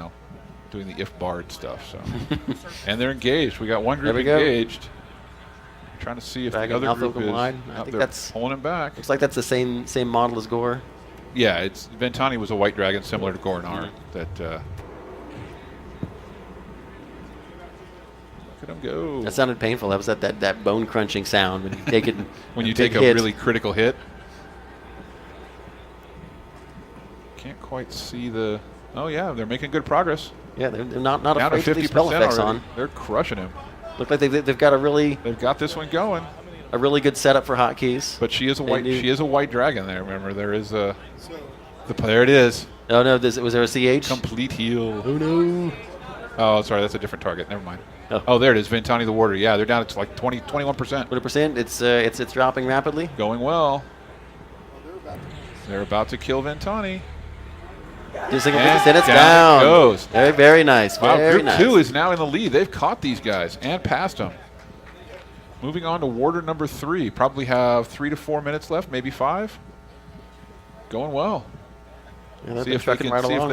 the if bard stuff. So, and they're engaged. We got one group engaged. Trying to see if the other group is. I think that's pulling him back. Looks like that's the same model as Gore. Yeah, Ventani was a white dragon similar to Gornar. That. Look at him go. That sounded painful. That was that bone crunching sound when you take it. When you take a really critical hit. Can't quite see the. Oh yeah, they're making good progress. Yeah, they're not down afraid to leave spell effects on. They're crushing him. Look like they've got they've got this one going. A really good setup for hotkeys. But she is a white dragon there. Remember, there is a. There it is. Oh no, was there a CH? Complete heal. Oh no. Oh, sorry, that's a different target. Never mind. Oh, there it is, Ventani the Warder. Yeah, they're down to like 21%. 20%. It's dropping rapidly. Going well. They're about to kill Ventani. Just and it's down. It goes. Very, very nice. Wow, very Group 2 is now in the lead. They've caught these guys and passed them. Moving on to Warder number 3. Probably have 3 to 4 minutes left, maybe 5. Going well. Yeah, see if they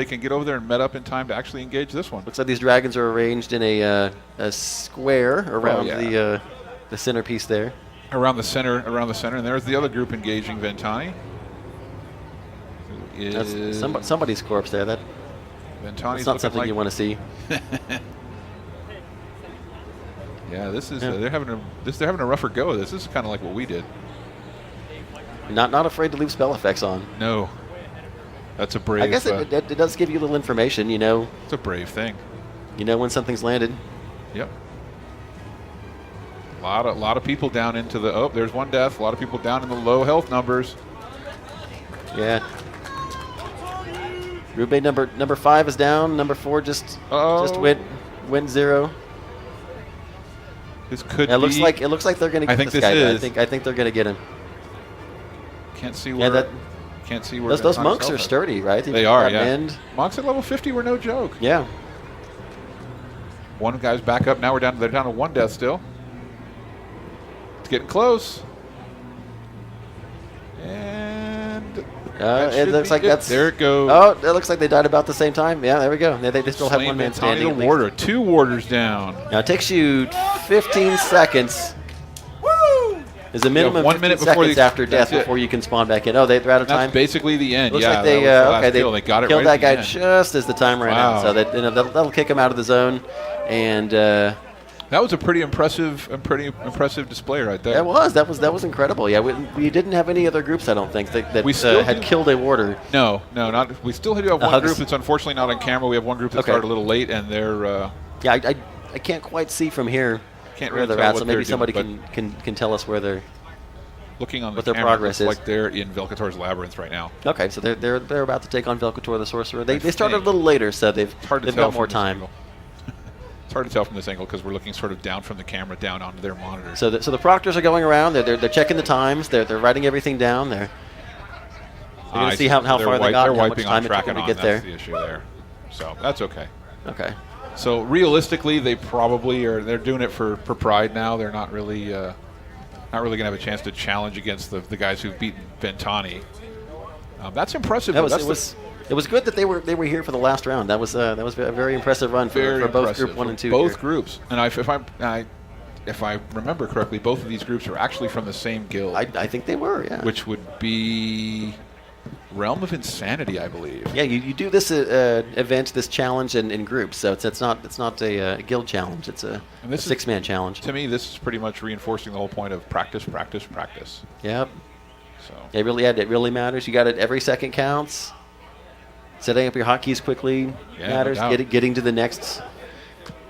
can get over there and met up in time to actually engage this one. Looks like these dragons are arranged in a square around the centerpiece there. Around the center, and there's the other group engaging Ventani. That's somebody's corpse there. That's not something you want to see. Yeah, this is they're having a rougher go of this. This is kind of like what we did. Not afraid to leave spell effects on. No. That's a brave. I guess it does give you a little information, you know. It's a brave thing. You know when something's landed. Yep. A lot of people down into the. Oh, there's one death. A lot of people down in the low health numbers. Yeah. Rube number 5 is down. Number 4 just went 0. This could. It looks like they're going to get this guy. Is. I think they're going to get him. Can't see where. Yeah, can't see where. Those monks are sturdy, right? They are. Yeah. Monks at level 50 were no joke. Yeah. One guy's back up now. They're down to 1 death still. It's getting close. And it looks like there it goes. Oh, it looks like they died about the same time. Yeah, there we go. They still have one man standing. The warder, 2 warders down. Now it takes you 15 seconds. There's a minimum of 15 seconds after death before you can spawn back in. Oh, they're out of time. That's basically the end. Looks yeah, like they got it killed right that guy just as the time ran out. So that'll kick him out of the zone. And that was a pretty impressive display right there. That was incredible. Yeah, we didn't have any other groups, I don't think, that had killed a warder. No, not. We still do have one group that's unfortunately not on camera. We have one group that started a little late, and they're. Yeah, I can't quite see from here. Can't where really they're tell at, what so maybe they're somebody doing, can tell us where they're looking on what the their camera. progress Looks is. like they're in Velkator's labyrinth right now. Okay, so they're about to take on Velkator the sorcerer. They started a little later, so they've got more time. It's hard to tell from this angle because we're looking sort of down from the camera down onto their monitor. So the proctors are going around. They're checking the times. They're writing everything down. They're going to see how far they got and how much time it took them to get there. That's the issue there. So that's okay. Okay. So realistically, they probably are. They're doing it for pride now. They're not really going to have a chance to challenge against the guys who've beaten Ventani. That's impressive. It was good that they were here for the last round. That was a very impressive run for both Group 1 and 2. Both groups. And if I remember correctly, both of these groups are actually from the same guild. I think they were. Yeah. Which would be Realm of Insanity, I believe. Yeah, you do this event, this challenge in groups, so it's not a guild challenge. It's a six-man challenge. To me, this is pretty much reinforcing the whole point of practice, practice, practice. Yep. So It really matters. You got it. Every second counts. Setting up your hotkeys quickly matters. No doubt. Getting to the next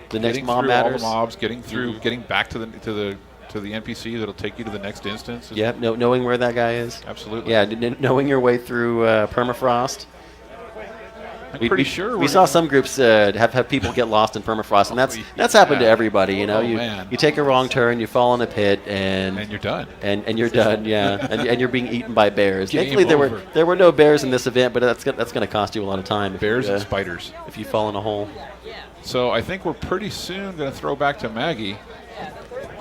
getting mob through matters. all the mobs, getting through, getting back to the NPC that'll take you to the next instance. Yep. Knowing where that guy is. Absolutely. Yeah. Knowing your way through permafrost. I'm pretty sure we saw some groups have people get lost in permafrost, and that's happened to everybody. You know, you take a wrong turn, you fall in a pit, and you're done. And you're done, yeah. and you're being eaten by bears. Game Thankfully, over. there were no bears in this event, but that's going to cost you a lot of time. Bears and spiders. If you fall in a hole. So I think we're pretty soon going to throw back to Maggie,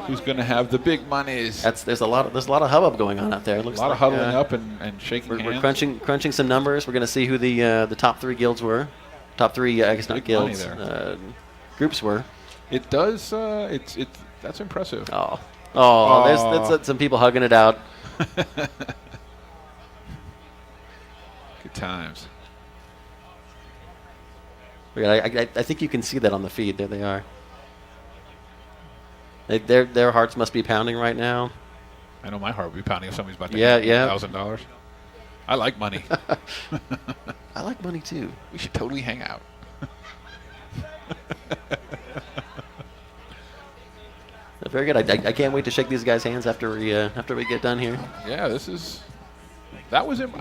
who's going to have the big monies. There's a lot of hubbub going on out there. It looks a lot of huddling up and shaking hands. We're crunching some numbers. We're going to see who the top 3 guilds were. Top 3, I guess not guilds. Groups were. It does. That's impressive. Oh, there's some people hugging it out. Good times. I think you can see that on the feed. There they are. Their hearts must be pounding right now. I know my heart would be pounding if somebody's about to get $1,000. I like money. I like money too. We should totally hang out. Very good. I can't wait to shake these guys' hands after we get done here. Yeah, that was him.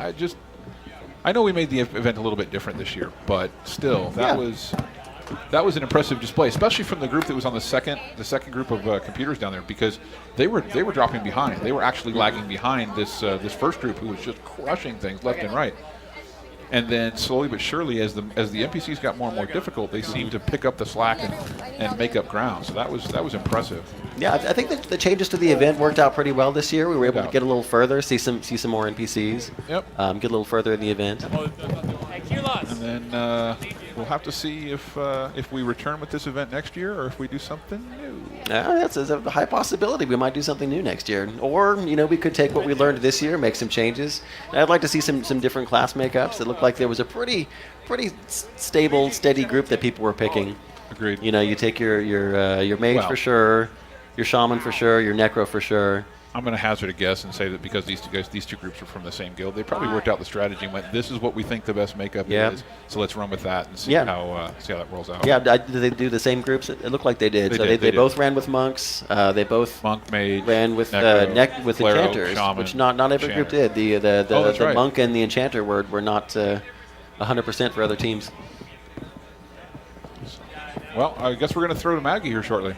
I know we made the event a little bit different this year, but still, that was an impressive display, especially from the group that was on the second group of computers down there, because they were dropping behind. They were actually lagging behind this first group, who was just crushing things left and right. And then slowly but surely, as the NPCs got more and more difficult, they seemed to pick up the slack and make up ground. So that was impressive. Yeah, I think that the changes to the event worked out pretty well this year. We were able to get a little further, see some more NPCs. Yep. Get a little further in the event. And then we'll have to see if we return with this event next year or if we do something new. That's a high possibility. We might do something new next year, or we could take what we learned this year, make some changes. And I'd like to see some different class makeups. It looked like there was a pretty stable, steady group that people were picking. Agreed. You take your mage for sure, your shaman for sure, your necro for sure. I'm going to hazard a guess and say that because these two groups are from the same guild, they probably worked out the strategy and went, "This is what we think the best makeup is, so let's run with that and see how that rolls out." Yeah, did they do the same groups? It looked like they did. They both ran with monks. They both mage, ran with necro, with cleric, enchanters, shaman, which not every group did. The monk and the enchanter were not 100% for other teams. Well, I guess we're going to throw to Maggie here shortly.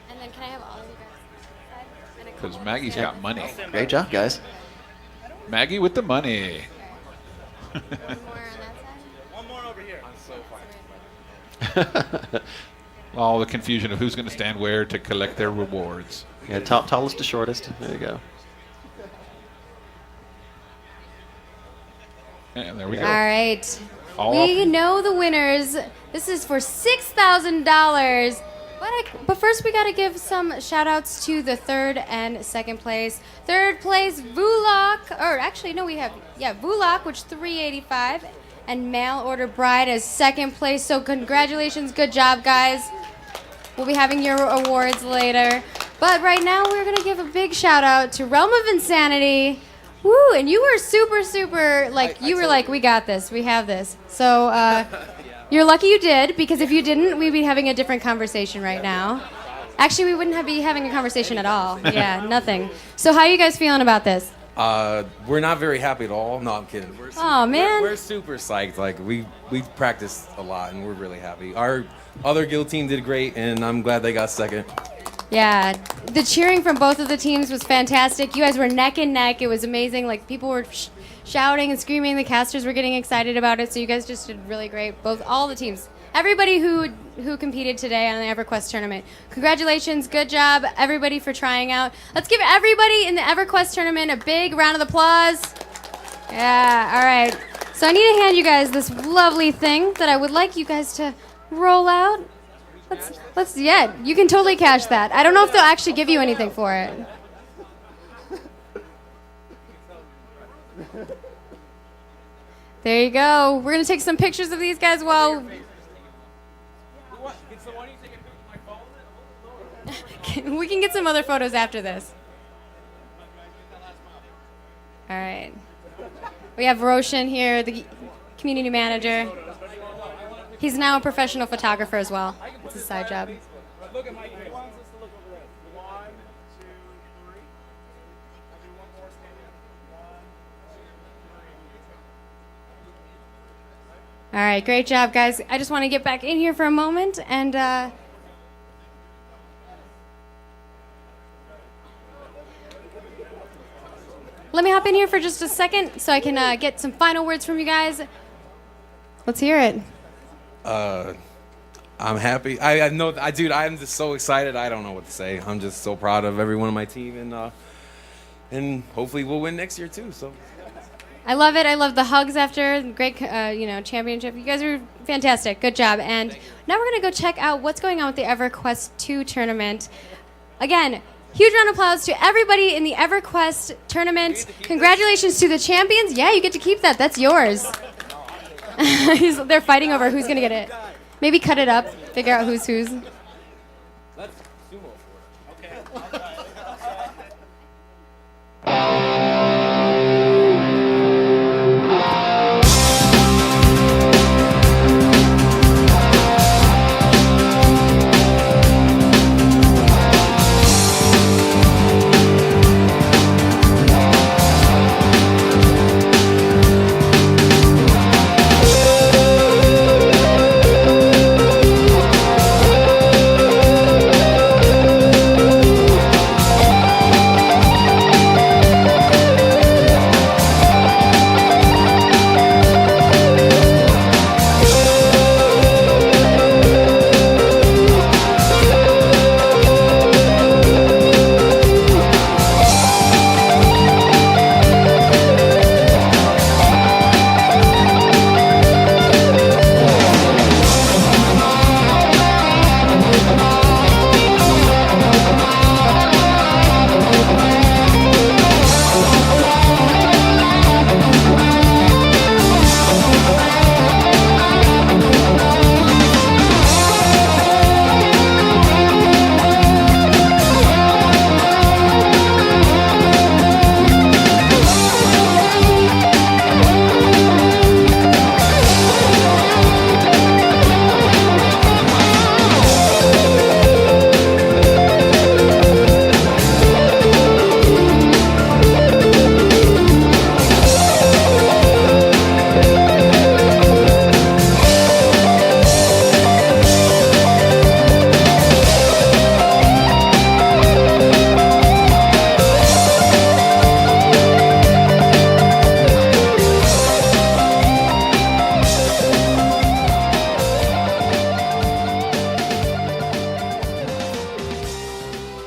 And then can I have all of you guys? Because Maggie's got money. Great job, guys. Maggie with the money. One more on that side? One more over here. I'm so fine. All the confusion of who's going to stand where to collect their rewards. Yeah, tallest to shortest. There you go. And there we go. All right. All We off. know the winners. This is for $6,000. But first, we got to give some shout outs to the third and second place. Third place, Vulak. Or actually, no, we have, Vulak, which 385. And Mail Order Bride as second place. So, congratulations. Good job, guys. We'll be having your awards later. But right now, we're going to give a big shout out to Realm of Insanity. Woo, and you were super, we got this. We have this. So, you're lucky you did, because if you didn't, we'd be having a different conversation right now. Actually, we wouldn't be having a conversation at all. Yeah, nothing. So how are you guys feeling about this? We're not very happy at all. No, I'm kidding. Man. We're super psyched. Like, we practiced a lot, and we're really happy. Our other guild team did great, and I'm glad they got second. Yeah, the cheering from both of the teams was fantastic. You guys were neck and neck. It was amazing. Like, people were shouting and screaming. The casters were getting excited about it. So you guys just did really great. All the teams. Everybody who competed today on the EverQuest tournament. Congratulations. Good job, everybody, for trying out. Let's give everybody in the EverQuest tournament a big round of applause. Yeah, all right. So I need to hand you guys this lovely thing that I would like you guys to roll out. You can totally cash that. I don't know if they'll actually give you anything for it. There you go. We're going to take some pictures of these guys while... We can get some other photos after this. All right. We have Roshan here, the community manager. He's now a professional photographer as well. It's his side job. All right, great job, guys. I just want to get back in here for a moment and let me hop in here for just a second so I can get some final words from you guys. Let's hear it. I'm happy. I know, dude. I'm just so excited. I don't know what to say. I'm just so proud of everyone on my team, and hopefully we'll win next year too. So. I love it. I love the hugs after great, championship. You guys are fantastic. Good job. And now we're gonna go check out what's going on with the EverQuest 2 tournament. Again, huge round of applause to everybody in the EverQuest tournament. Congratulations to the champions. Yeah, you get to keep that. That's yours. They're fighting over who's gonna get it. Maybe cut it up. Figure out who's whose. Let's sumo for it.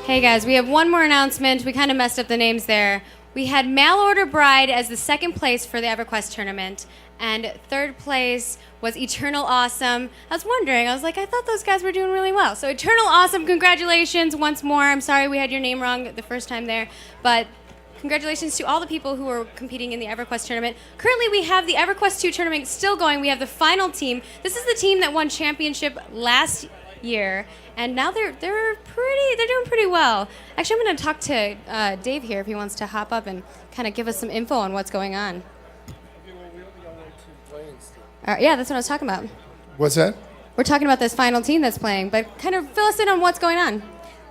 Hey guys, we have one more announcement. We kind of messed up the names there. We had Mail Order Bride as the second place for the EverQuest tournament, and third place was Eternal Awesome. I was wondering, I thought those guys were doing really well. So Eternal Awesome, congratulations once more. I'm sorry we had your name wrong the first time there, but congratulations to all the people who are competing in the EverQuest tournament. Currently, we have the EverQuest 2 tournament still going. We have the final team. This is the team that won championship last year, and now they're doing pretty well. Actually, I'm going to talk to Dave here if he wants to hop up and kind of give us some info on what's going on. Yeah, that's what I was talking about. What's that? We're talking about this final team that's playing, but kind of fill us in on what's going on.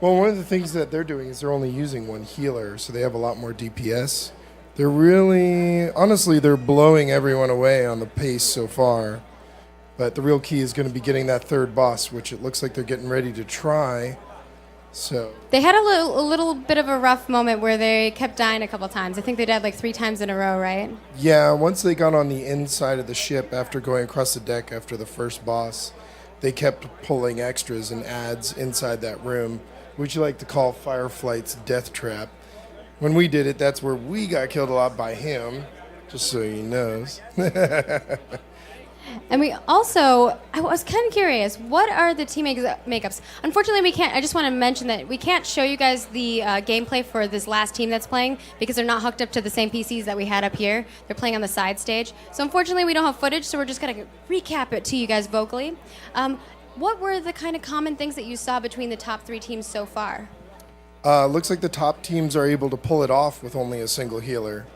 Well, one of the things that they're doing is they're only using one healer, so they have a lot more DPS. They're really, honestly, they're blowing everyone away on the pace so far. But the real key is going to be getting that third boss, which it looks like they're getting ready to try. So they had a little bit of a rough moment where they kept dying a couple times. I think they died like 3 times in a row, right? Yeah, once they got on the inside of the ship after going across the deck after the first boss, they kept pulling extras and adds inside that room, which you like to call Fireflight's death trap. When we did it, that's where we got killed a lot by him, just so he knows. And we also, I was kind of curious, what are the team makeups? Unfortunately, we can't, I just want to mention that we can't show you guys the gameplay for this last team that's playing because they're not hooked up to the same PCs that we had up here. They're playing on the side stage. So unfortunately, we don't have footage, so we're just going to recap it to you guys vocally. What were the kind of common things that you saw between the top 3 teams so far? Looks like the top teams are able to pull it off with only a single healer.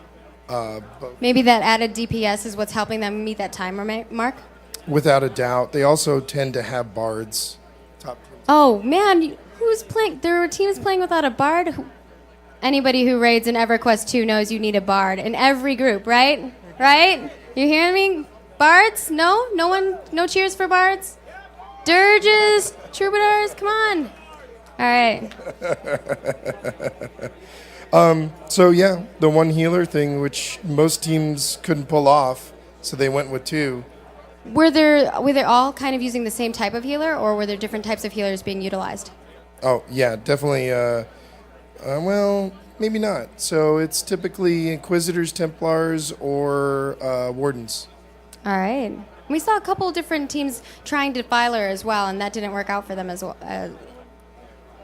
Maybe that added DPS is what's helping them meet that timer mark? Without a doubt. They also tend to have bards. Top teams. Oh, man, who's playing? There are teams playing without a bard? Anybody who raids in EverQuest 2 knows you need a bard in every group, right? Right? You hearing me? Bards? No? No one? No cheers for bards? Dirges? Troubadours? Come on. All right. So yeah, the one healer thing, which most teams couldn't pull off, so they went with 2. Were they all kind of using the same type of healer, or were there different types of healers being utilized? Oh yeah, definitely. Well, maybe not. So it's typically Inquisitors, Templars, or Wardens. All right. We saw a couple different teams trying Defiler as well, and that didn't work out for them as well.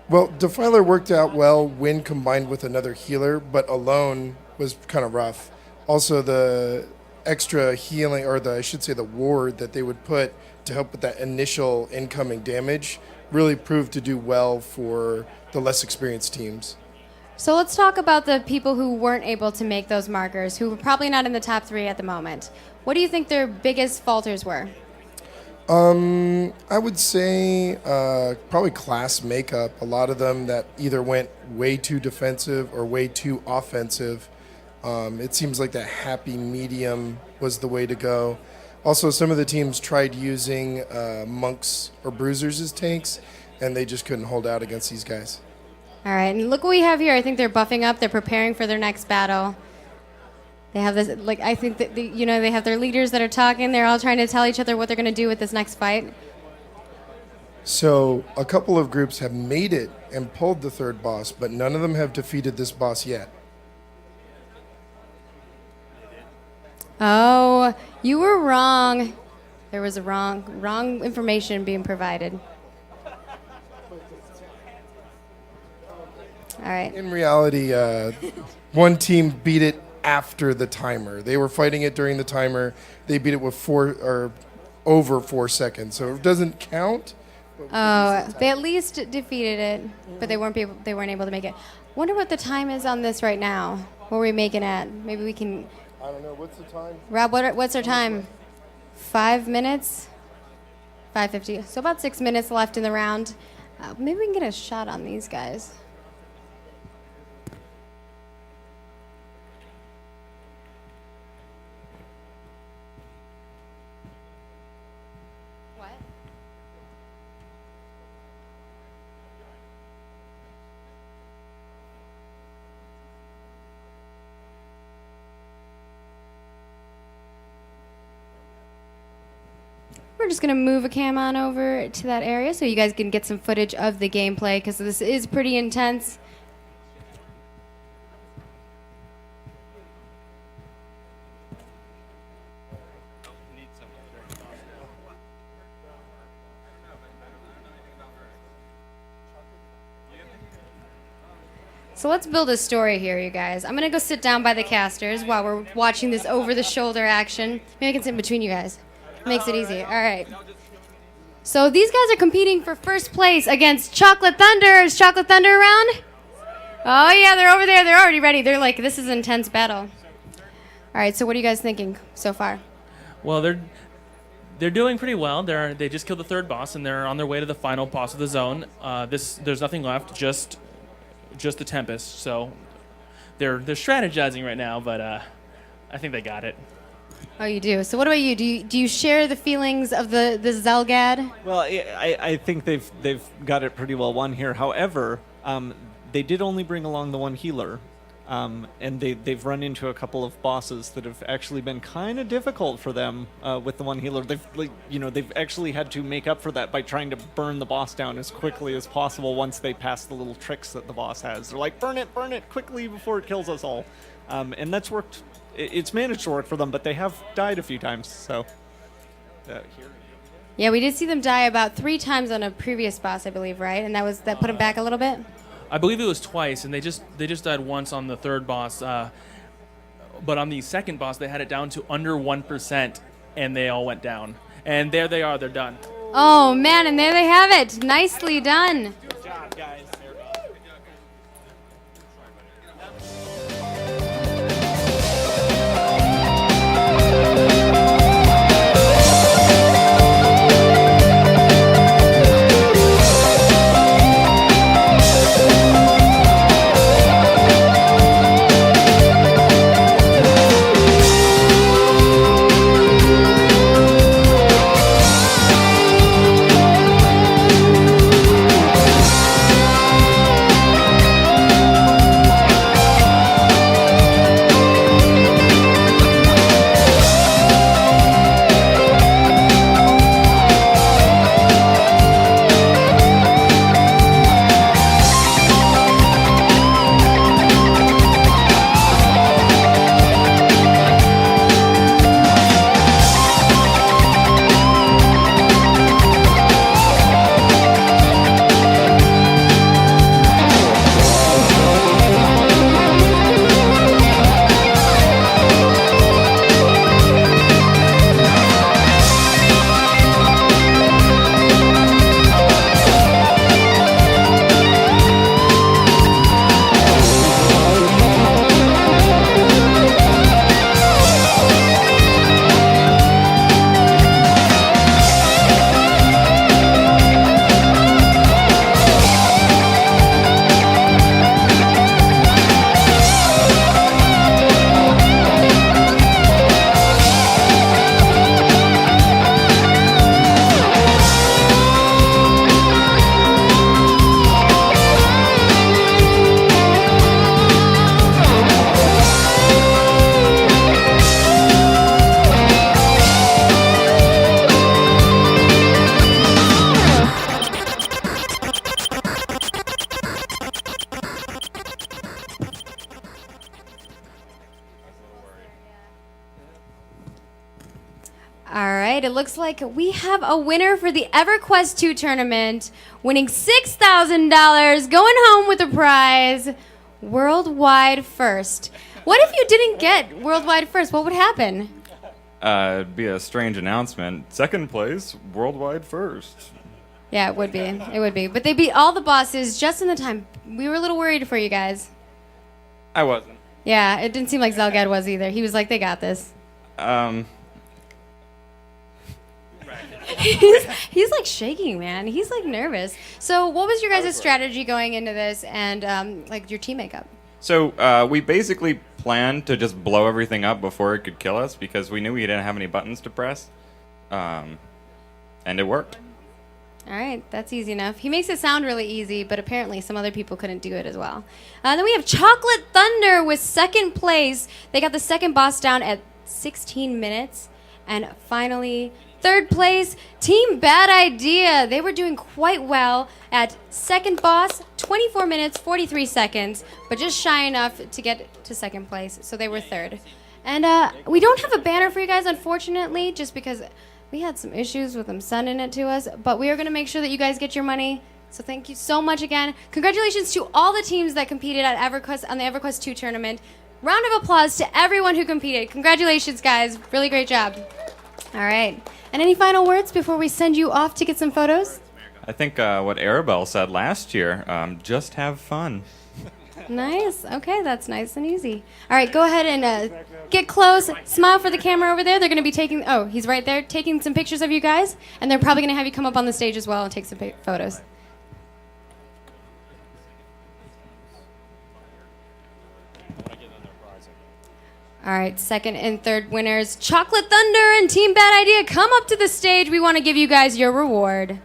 Well, Defiler worked out well when combined with another healer, but alone was kind of rough. Also, the extra healing, or I should say the ward that they would put to help with that initial incoming damage really proved to do well for the less experienced teams. So let's talk about the people who weren't able to make those markers, who were probably not in the top 3 at the moment. What do you think their biggest falters were? I would say probably class makeup. A lot of them that either went way too defensive or way too offensive. It seems like that happy medium was the way to go. Also, some of the teams tried using monks or bruisers as tanks, and they just couldn't hold out against these guys. All right, and look what we have here. I think they're buffing up. They're preparing for their next battle. They have this, like, I think that, they have their leaders that are talking. They're all trying to tell each other what they're going to do with this next fight. So a couple of groups have made it and pulled the 3rd boss, but none of them have defeated this boss yet. Oh, you were wrong. There was a wrong information being provided. All right. In reality, one team beat it after the timer. They were fighting it during the timer. They beat it with over 4 seconds, so it doesn't count. Oh, they at least defeated it, but they weren't able to make it. Wonder what the time is on this right now. What are we making at? Maybe we can. I don't know. What's the time? Rob, what's our time? 5 minutes. 5:50. So about 6 minutes left in the round. Maybe we can get a shot on these guys. We're just going to move a cam on over to that area so you guys can get some footage of the gameplay because this is pretty intense. So let's build a story here, you guys. I'm going to go sit down by the casters while we're watching this over-the-shoulder action. Maybe I can sit in between you guys. Makes it easy. All right. So these guys are competing for first place against Chocolate Thunder. Is Chocolate Thunder around? Oh, yeah, they're over there. They're already ready. They're like, this is an intense battle. All right, so what are you guys thinking so far? Well, they're doing pretty well. They just killed the 3rd boss, and they're on their way to the final boss of the zone. There's nothing left, just the Tempest. So they're strategizing right now, but I think they got it. Oh, you do. So what about you? Do you share the feelings of the Zelgad? Well, I think they've got it pretty well won here. However, they did only bring along the one healer, and they've run into a couple of bosses that have actually been kind of difficult for them with the one healer. They've actually had to make up for that by trying to burn the boss down as quickly as possible once they pass the little tricks that the boss has. They're like, burn it quickly before it kills us all, and that's worked. It's managed to work for them, but they have died a few times. So Yeah, we did see them die about 3 times on a previous boss, I believe, right? And that put them back a little bit? I believe it was twice, and they just died once on the third boss. But on the second boss, they had it down to under 1%, and they all went down. And there they are. They're done. Oh, man, and there they have it. Nicely done. Good job, guys. All right, it looks like we have a winner for the EverQuest 2 tournament, winning $6,000, going home with a prize, worldwide first. What if you didn't get worldwide first? What would happen? It'd be a strange announcement. Second place, worldwide first. Yeah, it would be. It would be. But they beat all the bosses just in the time. We were a little worried for you guys. I wasn't. Yeah, it didn't seem like Zelgad was either. He was like, they got this. He's like shaking, man. He's like nervous. So what was your guys' strategy going into this and like your team makeup? So we basically planned to just blow everything up before it could kill us because we knew we didn't have any buttons to press. And it worked. All right, that's easy enough. He makes it sound really easy, but apparently some other people couldn't do it as well. Then we have Chocolate Thunder with second place. They got the second boss down at 16 minutes. And finally, third place, Team Bad Idea. They were doing quite well at second boss, 24 minutes, 43 seconds, but just shy enough to get to second place, so they were third. And we don't have a banner for you guys, unfortunately, just because we had some issues with them sending it to us, but we are going to make sure that you guys get your money. So thank you so much again. Congratulations to all the teams that competed at EverQuest on the EverQuest 2 tournament. Round of applause to everyone who competed. Congratulations, guys. Really great job. All right. And any final words before we send you off to get some photos? I think what Arabelle said last year, just have fun. Nice. Okay, that's nice and easy. All right, go ahead and get close. Smile for the camera over there. They're going to be taking, oh, he's right there, taking some pictures of you guys. And they're probably going to have you come up on the stage as well and take some photos. All right, second and third winners, Chocolate Thunder and Team Bad Idea, come up to the stage. We want to give you guys your reward.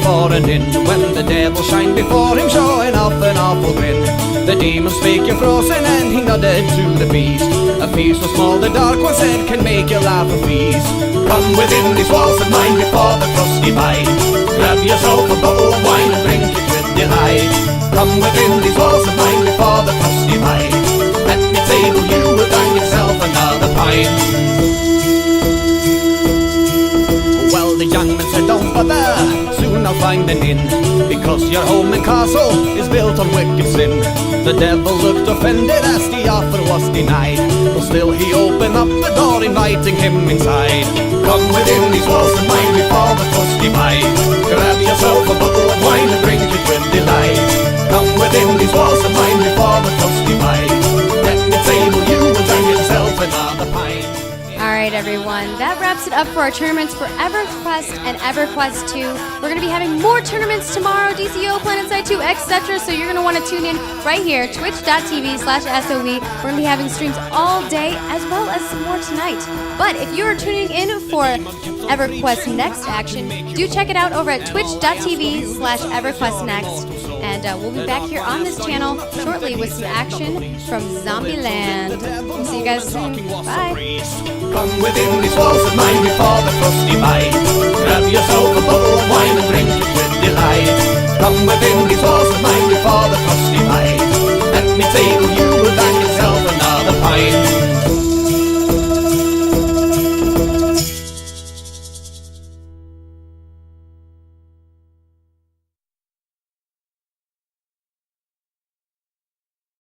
for an inn, when the devil shined before him, showing off an awful grin. The demon spake your frozen, and he nodded to the beast. A feast so small the dark one said can make you laugh a feast. Come within these walls of mine before the frosty bite. Grab yourself a bottle of wine and drink it with delight. Come within these walls of mine before the frosty bite. At the table you will find yourself another pint. Well, the young man said, don't bother, soon I'll find an inn, because your home and castle is built on wicked sin. The devil looked offended as the offer was denied, but still he opened up the door, inviting him inside. Come within these walls of mine before the frosty bite. Grab yourself a bottle of wine and drink it with delight. Come within these walls of mine before the frosty bite. At the table you will find yourself another pint. All right, everyone. That wraps it up for our tournaments for EverQuest and EverQuest 2. We're going to be having more tournaments tomorrow, DCO, PlanetSide 2, etc. So you're going to want to tune in right here, twitch.tv/SOE. We're going to be having streams all day as well as some more tonight. But if you're tuning in for EverQuest Next action, do check it out over at twitch.tv/EverQuestNext. And we'll be back here on this channel shortly with some action from Zombieland. We'll see you guys soon. Bye. Come within these walls of mine before the frosty bite. Grab yourself a bottle of wine and drink it with delight. Come within these walls of mine before the frosty bite. At me table you will find